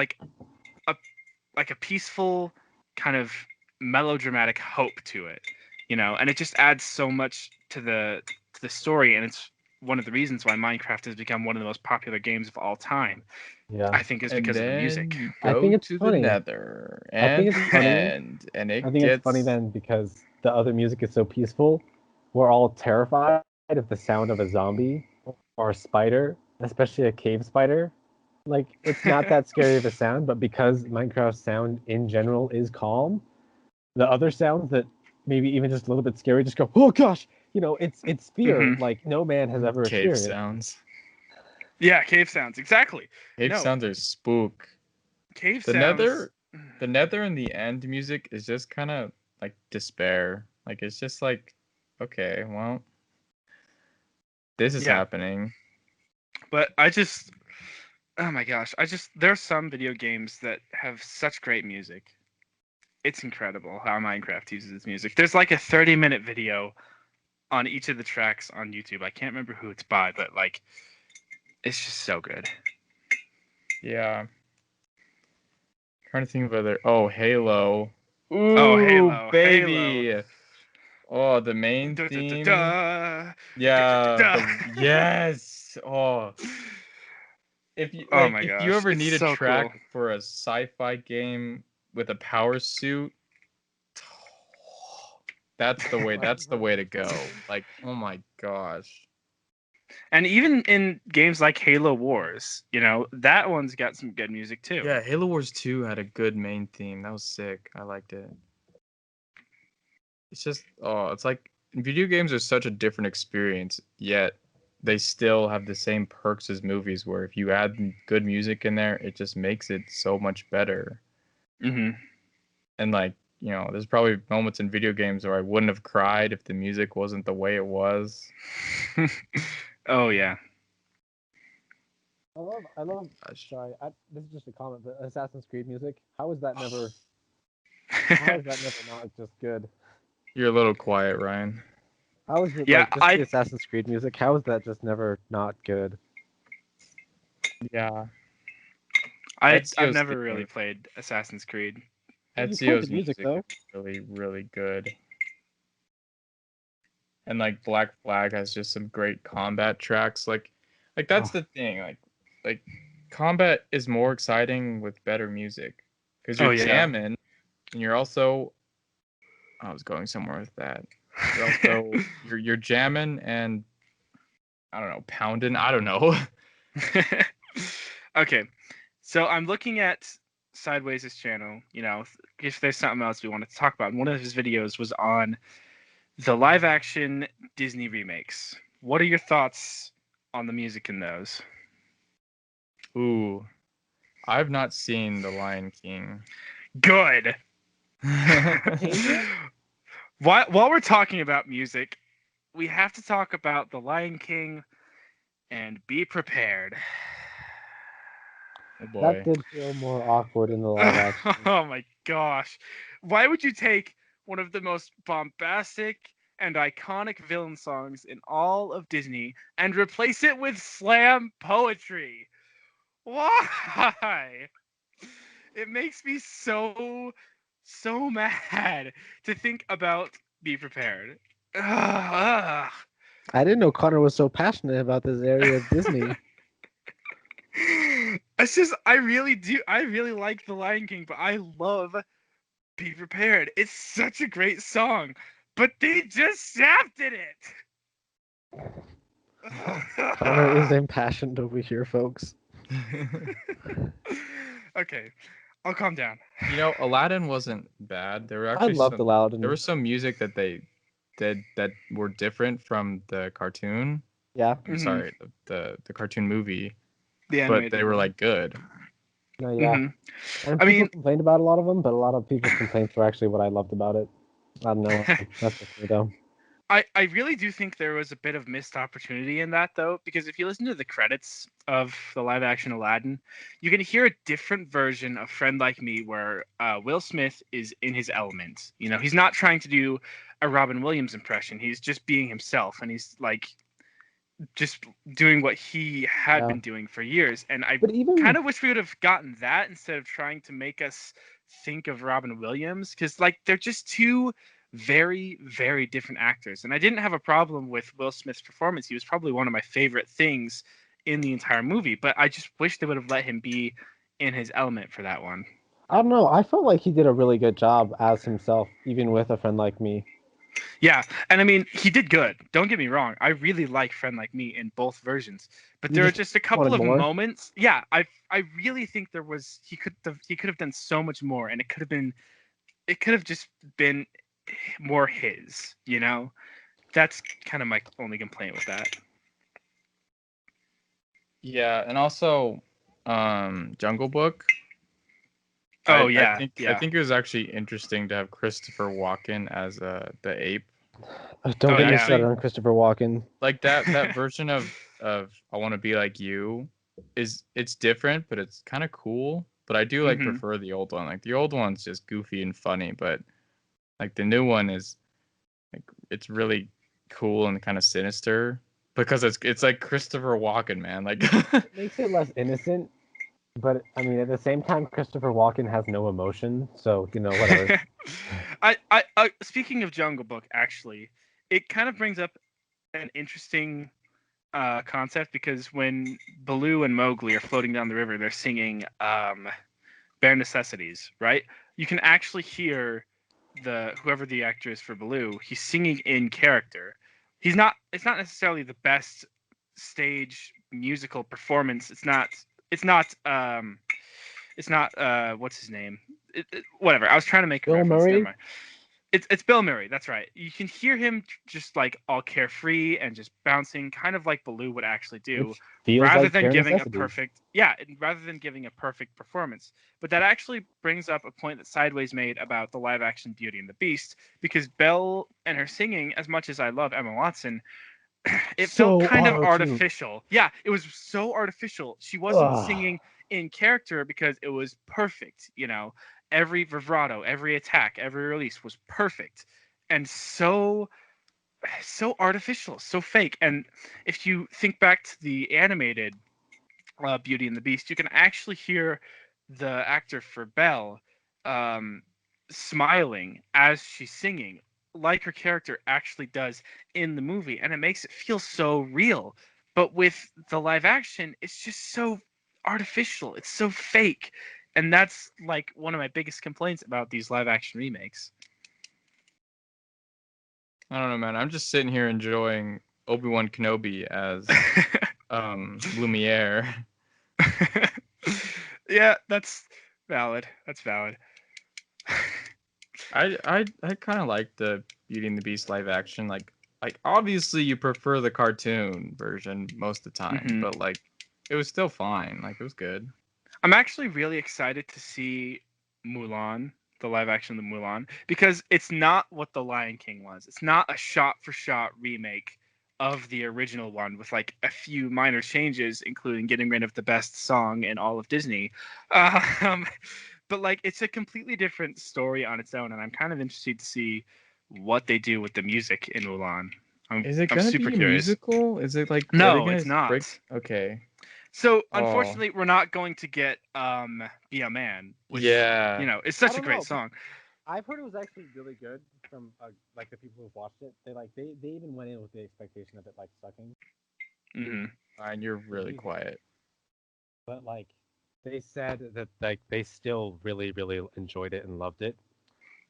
like a peaceful kind of melodramatic hope to it, and it just adds so much to the story, and it's one of the reasons why Minecraft has become one of the most popular games of all time. Yeah, I think is And because of the then music. you I go think it's to the funny. Nether I think and it's the funny. end, and it I think it's funny gets then because the other music is so peaceful. We're all terrified of the sound of a zombie or a spider, especially a cave spider. Like it's not that scary of a sound, but because Minecraft's sound in general is calm, the other sounds that maybe even just a little bit scary just go, oh gosh, it's fear Hmm. like no man has ever cave experienced. sounds. Yeah, cave sounds. Exactly. Cave No, sounds are spook. cave The sounds. Nether, the Nether and the end music is just kind of like despair. Like it's just like, okay, well, this is Yeah, happening. but Oh my gosh, there's some video games that have such great music. It's incredible how Minecraft uses its music. There's like a 30-minute video on each of the tracks on YouTube. I can't remember who it's by, but like it's just so good. Yeah. Trying to think of other. Oh, Halo. Ooh, Oh, Halo, baby. Halo. Oh, the main Da, da, da, theme. da. Yeah. Da, da, da. Yes. Oh. If you Oh my if you gosh, ever it's need a so track cool. for a sci-fi game with a power suit, that's the way. That's the way to go. Like, oh my gosh. And even in games like Halo Wars, that one's got some good music too. Yeah, Halo Wars 2 had a good main theme. That was sick. I liked it. It's just, it's like video games are such a different experience, yet they still have the same perks as movies where if you add good music in there, it just makes it so much better. Mm-hmm. And like, there's probably moments in video games where I wouldn't have cried if the music wasn't the way it was. Oh yeah. I love. Gosh. Sorry, this is just a comment, but Assassin's Creed music. How is that never? How is that never not just good? You're a little quiet, Ryan. How is it Yeah, like just the Assassin's Creed music? How is that just never not good? Yeah. I've Ezio's never theme- really played Assassin's Creed. You played Ezio's the music music though. is really, really good. And like Black Flag has just some great combat tracks. Like that's the thing. Like combat is more exciting with better music because you're Oh, yeah. jamming, and you're also. I was going somewhere with that. You're also you're jamming and I don't know, pounding. I don't know. Okay, so I'm looking at Sideways' channel. If there's something else we wanted to talk about, and one of his videos was on the live-action Disney remakes. What are your thoughts on the music in those? Ooh, I've not seen The Lion King. Good. While we're talking about music, we have to talk about The Lion King and Be Prepared. Oh boy. That did feel more awkward in the live action. Oh my gosh. Why would you take one of the most bombastic and iconic villain songs in all of Disney and replace it with slam poetry? Why? It makes me so mad to think about Be Prepared. Ugh. I didn't know Connor was so passionate about this area of Disney. It's just I really like The Lion King, but I love Be Prepared. It's such a great song, but they just shafted it. Connor is impassioned over here, folks. Okay, I'll calm down. Aladdin wasn't bad. There were I actually loved Aladdin. there was some music that they did that were different from the cartoon. Yeah. I'm sorry, the cartoon movie, The but animated they were one. like good. No, yeah. Mhm. And I people mean- complained about a lot of them, but a lot of people's complaints were actually what I loved about it. I don't know. That's just me, though. I really do think there was a bit of missed opportunity in that, though, because if you listen to the credits of the live action Aladdin, you can hear a different version of Friend Like Me where Will Smith is in his element. He's not trying to do a Robin Williams impression. He's just being himself, and he's like just doing what he had been doing for years. And I But even kind of wish we would have gotten that instead of trying to make us think of Robin Williams, because like they're just two very, very different actors. And I didn't have a problem with Will Smith's performance. He was probably one of my favorite things in the entire movie, but I just wish they would have let him be in his element for that one. I don't know. I felt like he did a really good job as himself, even with A Friend Like Me. Yeah, and I mean, he did good. Don't get me wrong. I really like Friend Like Me in both versions, but there are just a couple of moments. Yeah, I really think there was he could have done so much more, and it could have just been more his. That's kind of my only complaint with that. Yeah, and also, Jungle Book. Oh, I think it was actually interesting to have Christopher Walken as the ape. Don't get me yeah. started on Christopher Walken. Like that version of I Want to Be Like You it's different, but it's kind of cool. But I do like Mhm. prefer the old one. Like the old one's just goofy and funny, but like the new one is like it's really cool and kind of sinister because it's like Christopher Walken, man. Like It makes it less innocent, but I mean, at the same time, Christopher Walken has no emotion, so whatever. Speaking of Jungle Book, actually, it kind of brings up an interesting concept because when Baloo and Mowgli are floating down the river, they're singing "Bare Necessities," right? You can actually hear whoever the actor is for Baloo. He's singing in character. He's not. It's not necessarily the best stage musical performance. It's not. It's not. It's not. What's his name? Whatever. I was trying to make a Bill reference. Never Murray. mind. It's Bill Murray. That's right. You can hear him just like all carefree and just bouncing, kind of like Baloo would actually do, Which feels rather like than bare giving a necessities. perfect rather than giving a perfect performance. But that actually brings up a point that Sideways made about the live action Beauty and the Beast, because Belle and her singing, as much as I love Emma Watson, it felt So kind of auto-tuned. artificial. Yeah, it was so artificial. She wasn't Ugh. singing in character because it was perfect, Every vibrato, every attack, every release was perfect. And so artificial, so fake. And if you think back to the animated Beauty and the Beast, you can actually hear the actor for Belle um, smiling as she's singing, like her character actually does in the movie, and it makes it feel so real. But with the live action, it's just so artificial. It's so fake, and that's like one of my biggest complaints about these live action remakes. I don't know, man. I'm just sitting here enjoying Obi-Wan Kenobi as Lumiere. Yeah, that's valid. That's valid. I kind of like the Beauty and the Beast live action. Like obviously you prefer the cartoon version most of the time, Mhm. but like it was still fine. Like it was good. I'm actually really excited to see Mulan, the live action of Mulan, because it's not what The Lion King was. It's not a shot for shot remake of the original one with like a few minor changes, including getting rid of the best song in all of Disney. Um, but like it's a completely different story on its own, and I'm kind of interested to see what they do with the music in Mulan. Is it I'm gonna super be a curious. musical? Is it like are they No, gonna it's break? not. Okay. So Oh unfortunately, we're not going to get "Be a Man," which yeah. is I such a don't great know. song. I've heard it was actually really good from like the people who've watched it. They even went in with the expectation of it like sucking. Hmm. And you're The really music, quiet. but like they said that like they still really enjoyed it and loved it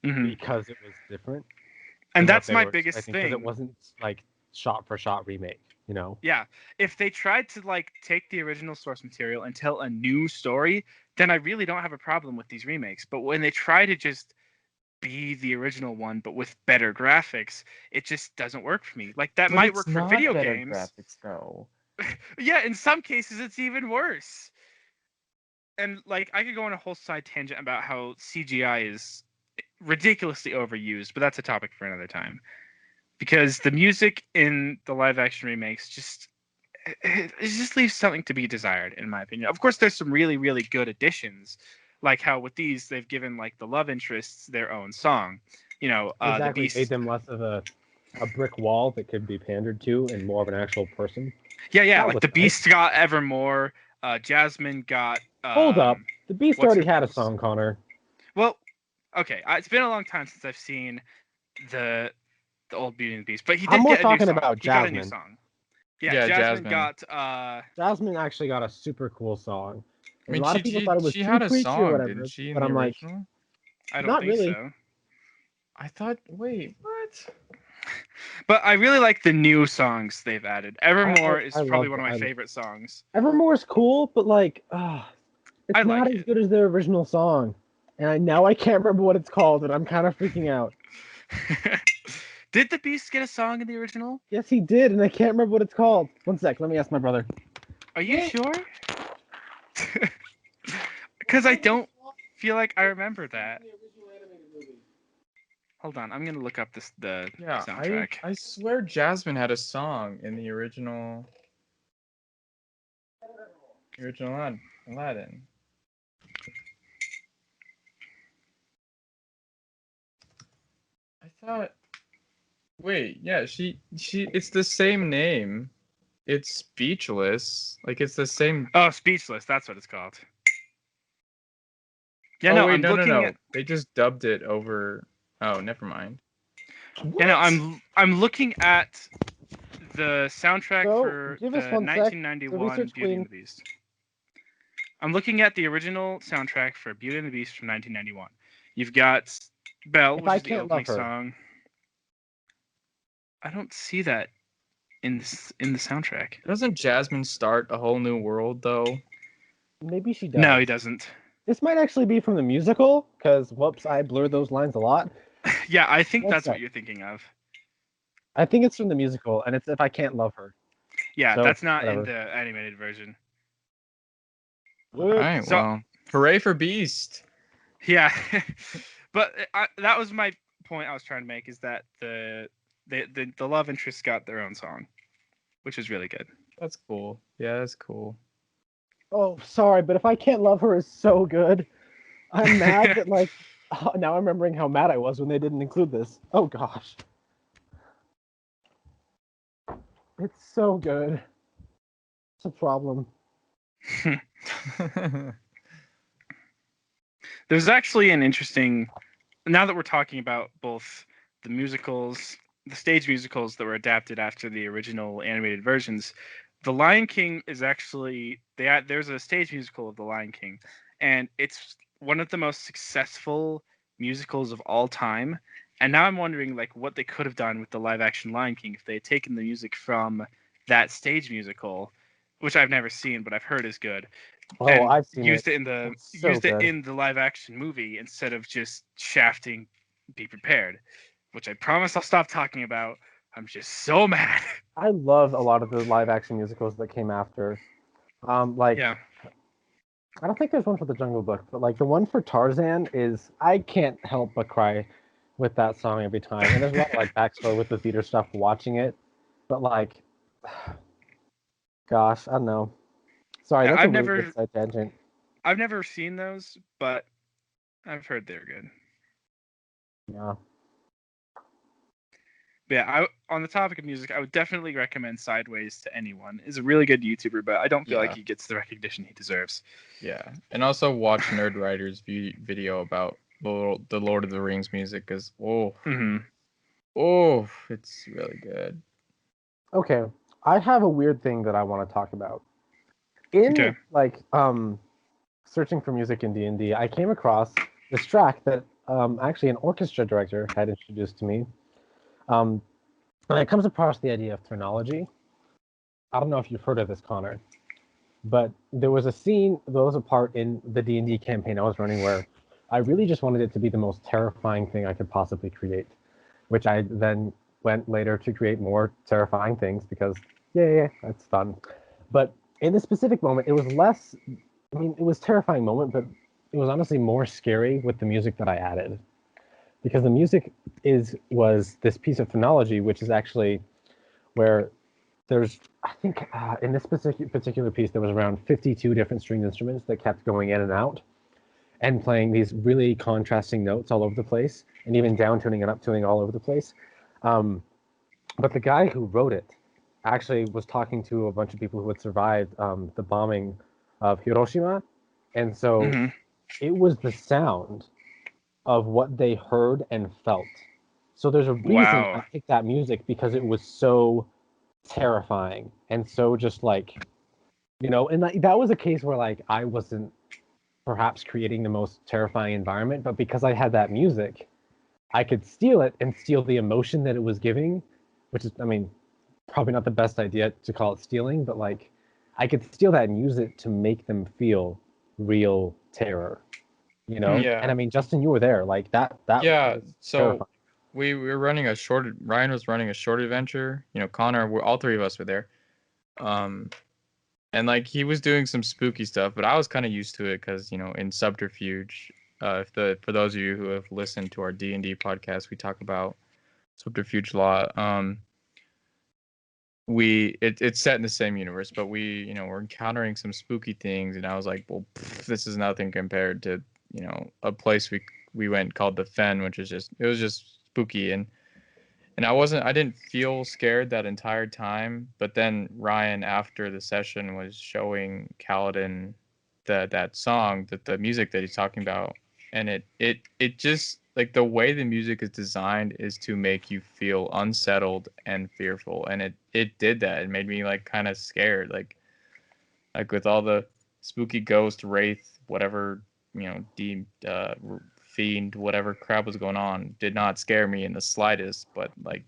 Hmm. because it was different And than what that's they my were biggest expecting because it thing. wasn't like shot for shot remake. Yeah, if they tried to like take the original source material and tell a new story, then I really don't have a problem with these remakes. But when they try to just be the original one but with better graphics, it just doesn't work for me. Like that But might it's work for not video better games. graphics though. Yeah, in some cases it's even worse. And like I could go on a whole side tangent about how CGI is ridiculously overused, but that's a topic for another time. Because the music in the live action remakes it just leaves something to be desired, in my opinion. Of course, there's some really good additions, like how with these they've given like the love interests their own song. The Exactly, made Beast. them less of a brick wall that could be pandered to and more of an actual person. Yeah, That like was the nice. Beast got Evermore. Jasmine got Hold up, the Beast what's already her had a face? song, Connor. Well, okay, it's been a long time since I've seen the the old Beauty and the Beast, but he I'm did more get a new talking song. about He got a new Jasmine. song. Yeah, Yeah, Jasmine Jasmine. got Jasmine actually got a super cool song. I And a mean, lot of people thought it was she too had a preachy or song, didn't whatever, she, in but the I'm like, original? I don't not think really. so. I thought. Wait, what? But I really like the new songs they've added. Evermore I is probably love one of my I favorite songs. Evermore's cool, but like, I it's not like as good as their original song. And now I can't remember what it's called, and I'm kind of freaking out. it. Did the Beast get a song in the original? Yes, he did, and I can't remember what it's called. One sec, let me ask my brother. Are you sure? Because I don't feel like I remember that. Hold on, I'm gonna look up the Yeah, soundtrack. I swear Jasmine had a song in the original. The original Aladdin. I thought. Wait, yeah, she. It's the same name. It's Speechless. Like it's the same. Oh, Speechless. That's what it's called. Yeah, Oh no, wait, I'm no. looking at. They just dubbed it over. Oh, never mind. Yeah, no, What? I'm looking at the soundtrack So, for give us the one sec. The 1991 research Beauty queen. and the Beast. I'm looking at the original soundtrack for Beauty and the Beast from 1991. You've got Belle, If which I is the can't love opening her. song. I don't see that in the soundtrack. Doesn't Jasmine start a whole new world though? Maybe she does. No, he doesn't. This might actually be from the musical, because, whoops, I blurred those lines a lot. Yeah, I think One that's sec. what you're thinking of. I think it's from the musical, and it's If I Can't Love Her. Yeah, So, that's not whatever. in the animated version. All right, So- well, hooray for Beast. Yeah, but that was my point I was trying to make, is that the love interests got their own song, which is really good. That's cool. Yeah, that's cool. Oh, sorry, but If I Can't Love Her is so good. I'm mad that, like, now I'm remembering how mad I was when they didn't include this. Oh, gosh. It's so good. It's a problem. There's actually an interesting, now that we're talking about both the musicals, the stage musicals that were adapted after the original animated versions, The Lion King is actually, there's a stage musical of The Lion King, and it's one of the most successful musicals of all time. And now I'm wondering, like, what they could have done with the live action Lion King if they had taken the music from that stage musical, which I've never seen but I've heard is good, Oh, and I've seen used it. it in the It's so good. live action movie instead of just shafting Be Prepared, which I promise I'll stop talking about. I'm just so mad. I love a lot of the live action musicals that came after. Like, Yeah. I don't think there's one for the Jungle Book, but like the one for Tarzan is, I can't help but cry with that song every time. And there's a lot of like backstory with the theater stuff watching it, but like, gosh, I don't know. Sorry, Yeah, that's a really good side tangent. I've never seen those, but I've heard they're good. Yeah. But yeah, on the topic of music, I would definitely recommend Sideways to anyone. He's a really good YouTuber, but I don't feel like he gets the recognition he deserves. Yeah, and also watch Nerd Writer's video about the Lord of the Rings music, because it's really good. Okay, I have a weird thing that I want to talk about. In like searching for music in D&D, I came across this track that actually an orchestra director had introduced to me. And it comes across the idea of phrenology. I don't know if you've heard of this, Connor, but there was a part in the D&D campaign I was running where I really just wanted it to be the most terrifying thing I could possibly create, which I then went later to create more terrifying things because, yeah, that's fun. But in this specific moment, it was less, it was a terrifying moment, but it was honestly more scary with the music that I added. Because the music was this piece of phonology, which is actually where there's, I think, in this particular piece, there was around 52 different stringed instruments that kept going in and out and playing these really contrasting notes all over the place, and even downtuning and uptuning all over the place. But the guy who wrote it actually was talking to a bunch of people who had survived the bombing of Hiroshima, and so it was the sound of what they heard and felt. So there's a reason I picked that music, because it was so terrifying and so just like, and that was a case where like I wasn't perhaps creating the most terrifying environment, but because I had that music, I could steal it and steal the emotion that it was giving, which is, probably not the best idea to call it stealing, but like I could steal that and use it to make them feel real terror. Yeah. And Justin, you were there, like that Yeah, so terrifying. we were running Ryan was running a short adventure, Connor, all three of us were there, and like he was doing some spooky stuff, but I was kind of used to it because in Subterfuge, for those of you who have listened to our D&D podcast, we talk about Subterfuge a lot. it's set in the same universe, but we're encountering some spooky things, and I was like, well, this is nothing compared to a place we went called the Fen, which is it was just spooky, and I didn't feel scared that entire time, but then Ryan after the session was showing Kaladin that song, the music that he's talking about, and it just like the way the music is designed is to make you feel unsettled and fearful, and it did that. It made me like kind of scared, like with all the spooky ghost, wraith, whatever, deemed fiend, whatever crap was going on, did not scare me in the slightest, but like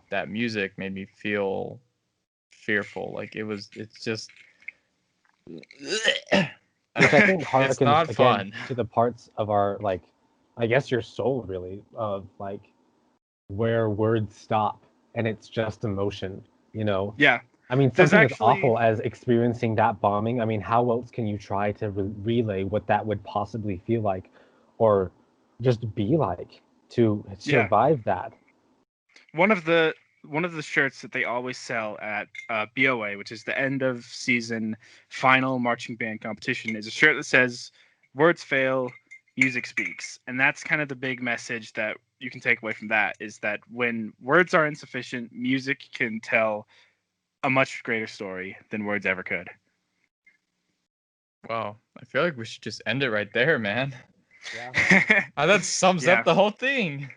that music made me feel fearful. Like it's just Which I think it's harkens not again fun. to the parts of our like, I guess your soul really of like where words stop and it's just emotion. Yeah. I mean, There's something as actually awful as experiencing that bombing. I mean, how else can you try to relay what that would possibly feel like, or just be like to Yeah. survive that? one of the shirts that they always sell at BOA, which is the end of season final marching band competition, is a shirt that says "Words fail, music speaks," and that's kind of the big message that you can take away from that, is that when words are insufficient, music can tell a much greater story than words ever could. Wow, I feel like we should just end it right there, man. Yeah. That sums Yeah. up the whole thing.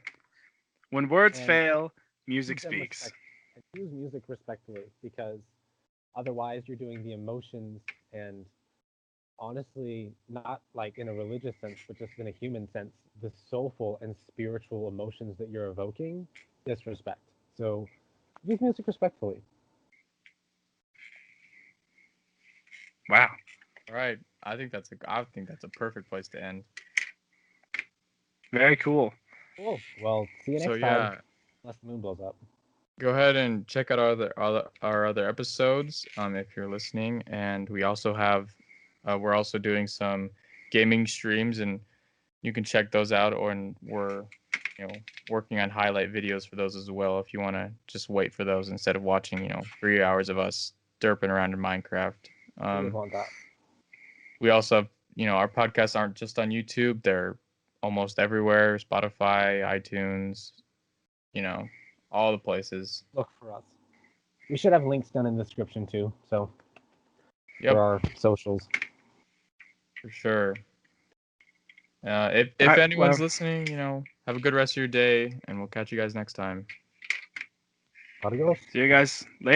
When words And fail, music use them speaks. and use music respectfully, because otherwise you're doing the emotions and honestly not like in a religious sense but just in a human sense, the soulful and spiritual emotions that you're evoking disrespect. So use music respectfully. Wow. All right, I think that's a perfect place to end. Very cool. Cool. Well, see you So next time, yeah, unless the moon blows up. go ahead and check out our other episodes if you're listening, and we also have we're also doing some gaming streams, and you can check those out, and we're working on highlight videos for those as well if you want to just wait for those instead of watching 3 hours of us derping around in Minecraft. Who would want that? We also have our podcasts aren't just on YouTube, they're almost everywhere: Spotify, iTunes, all the places. Look for us. We should have links down in the description too, so Yep, for our socials. for sure. If Alright, anyone's well, listening, have a good rest of your day, and we'll catch you guys next time. Adios. see you guys later.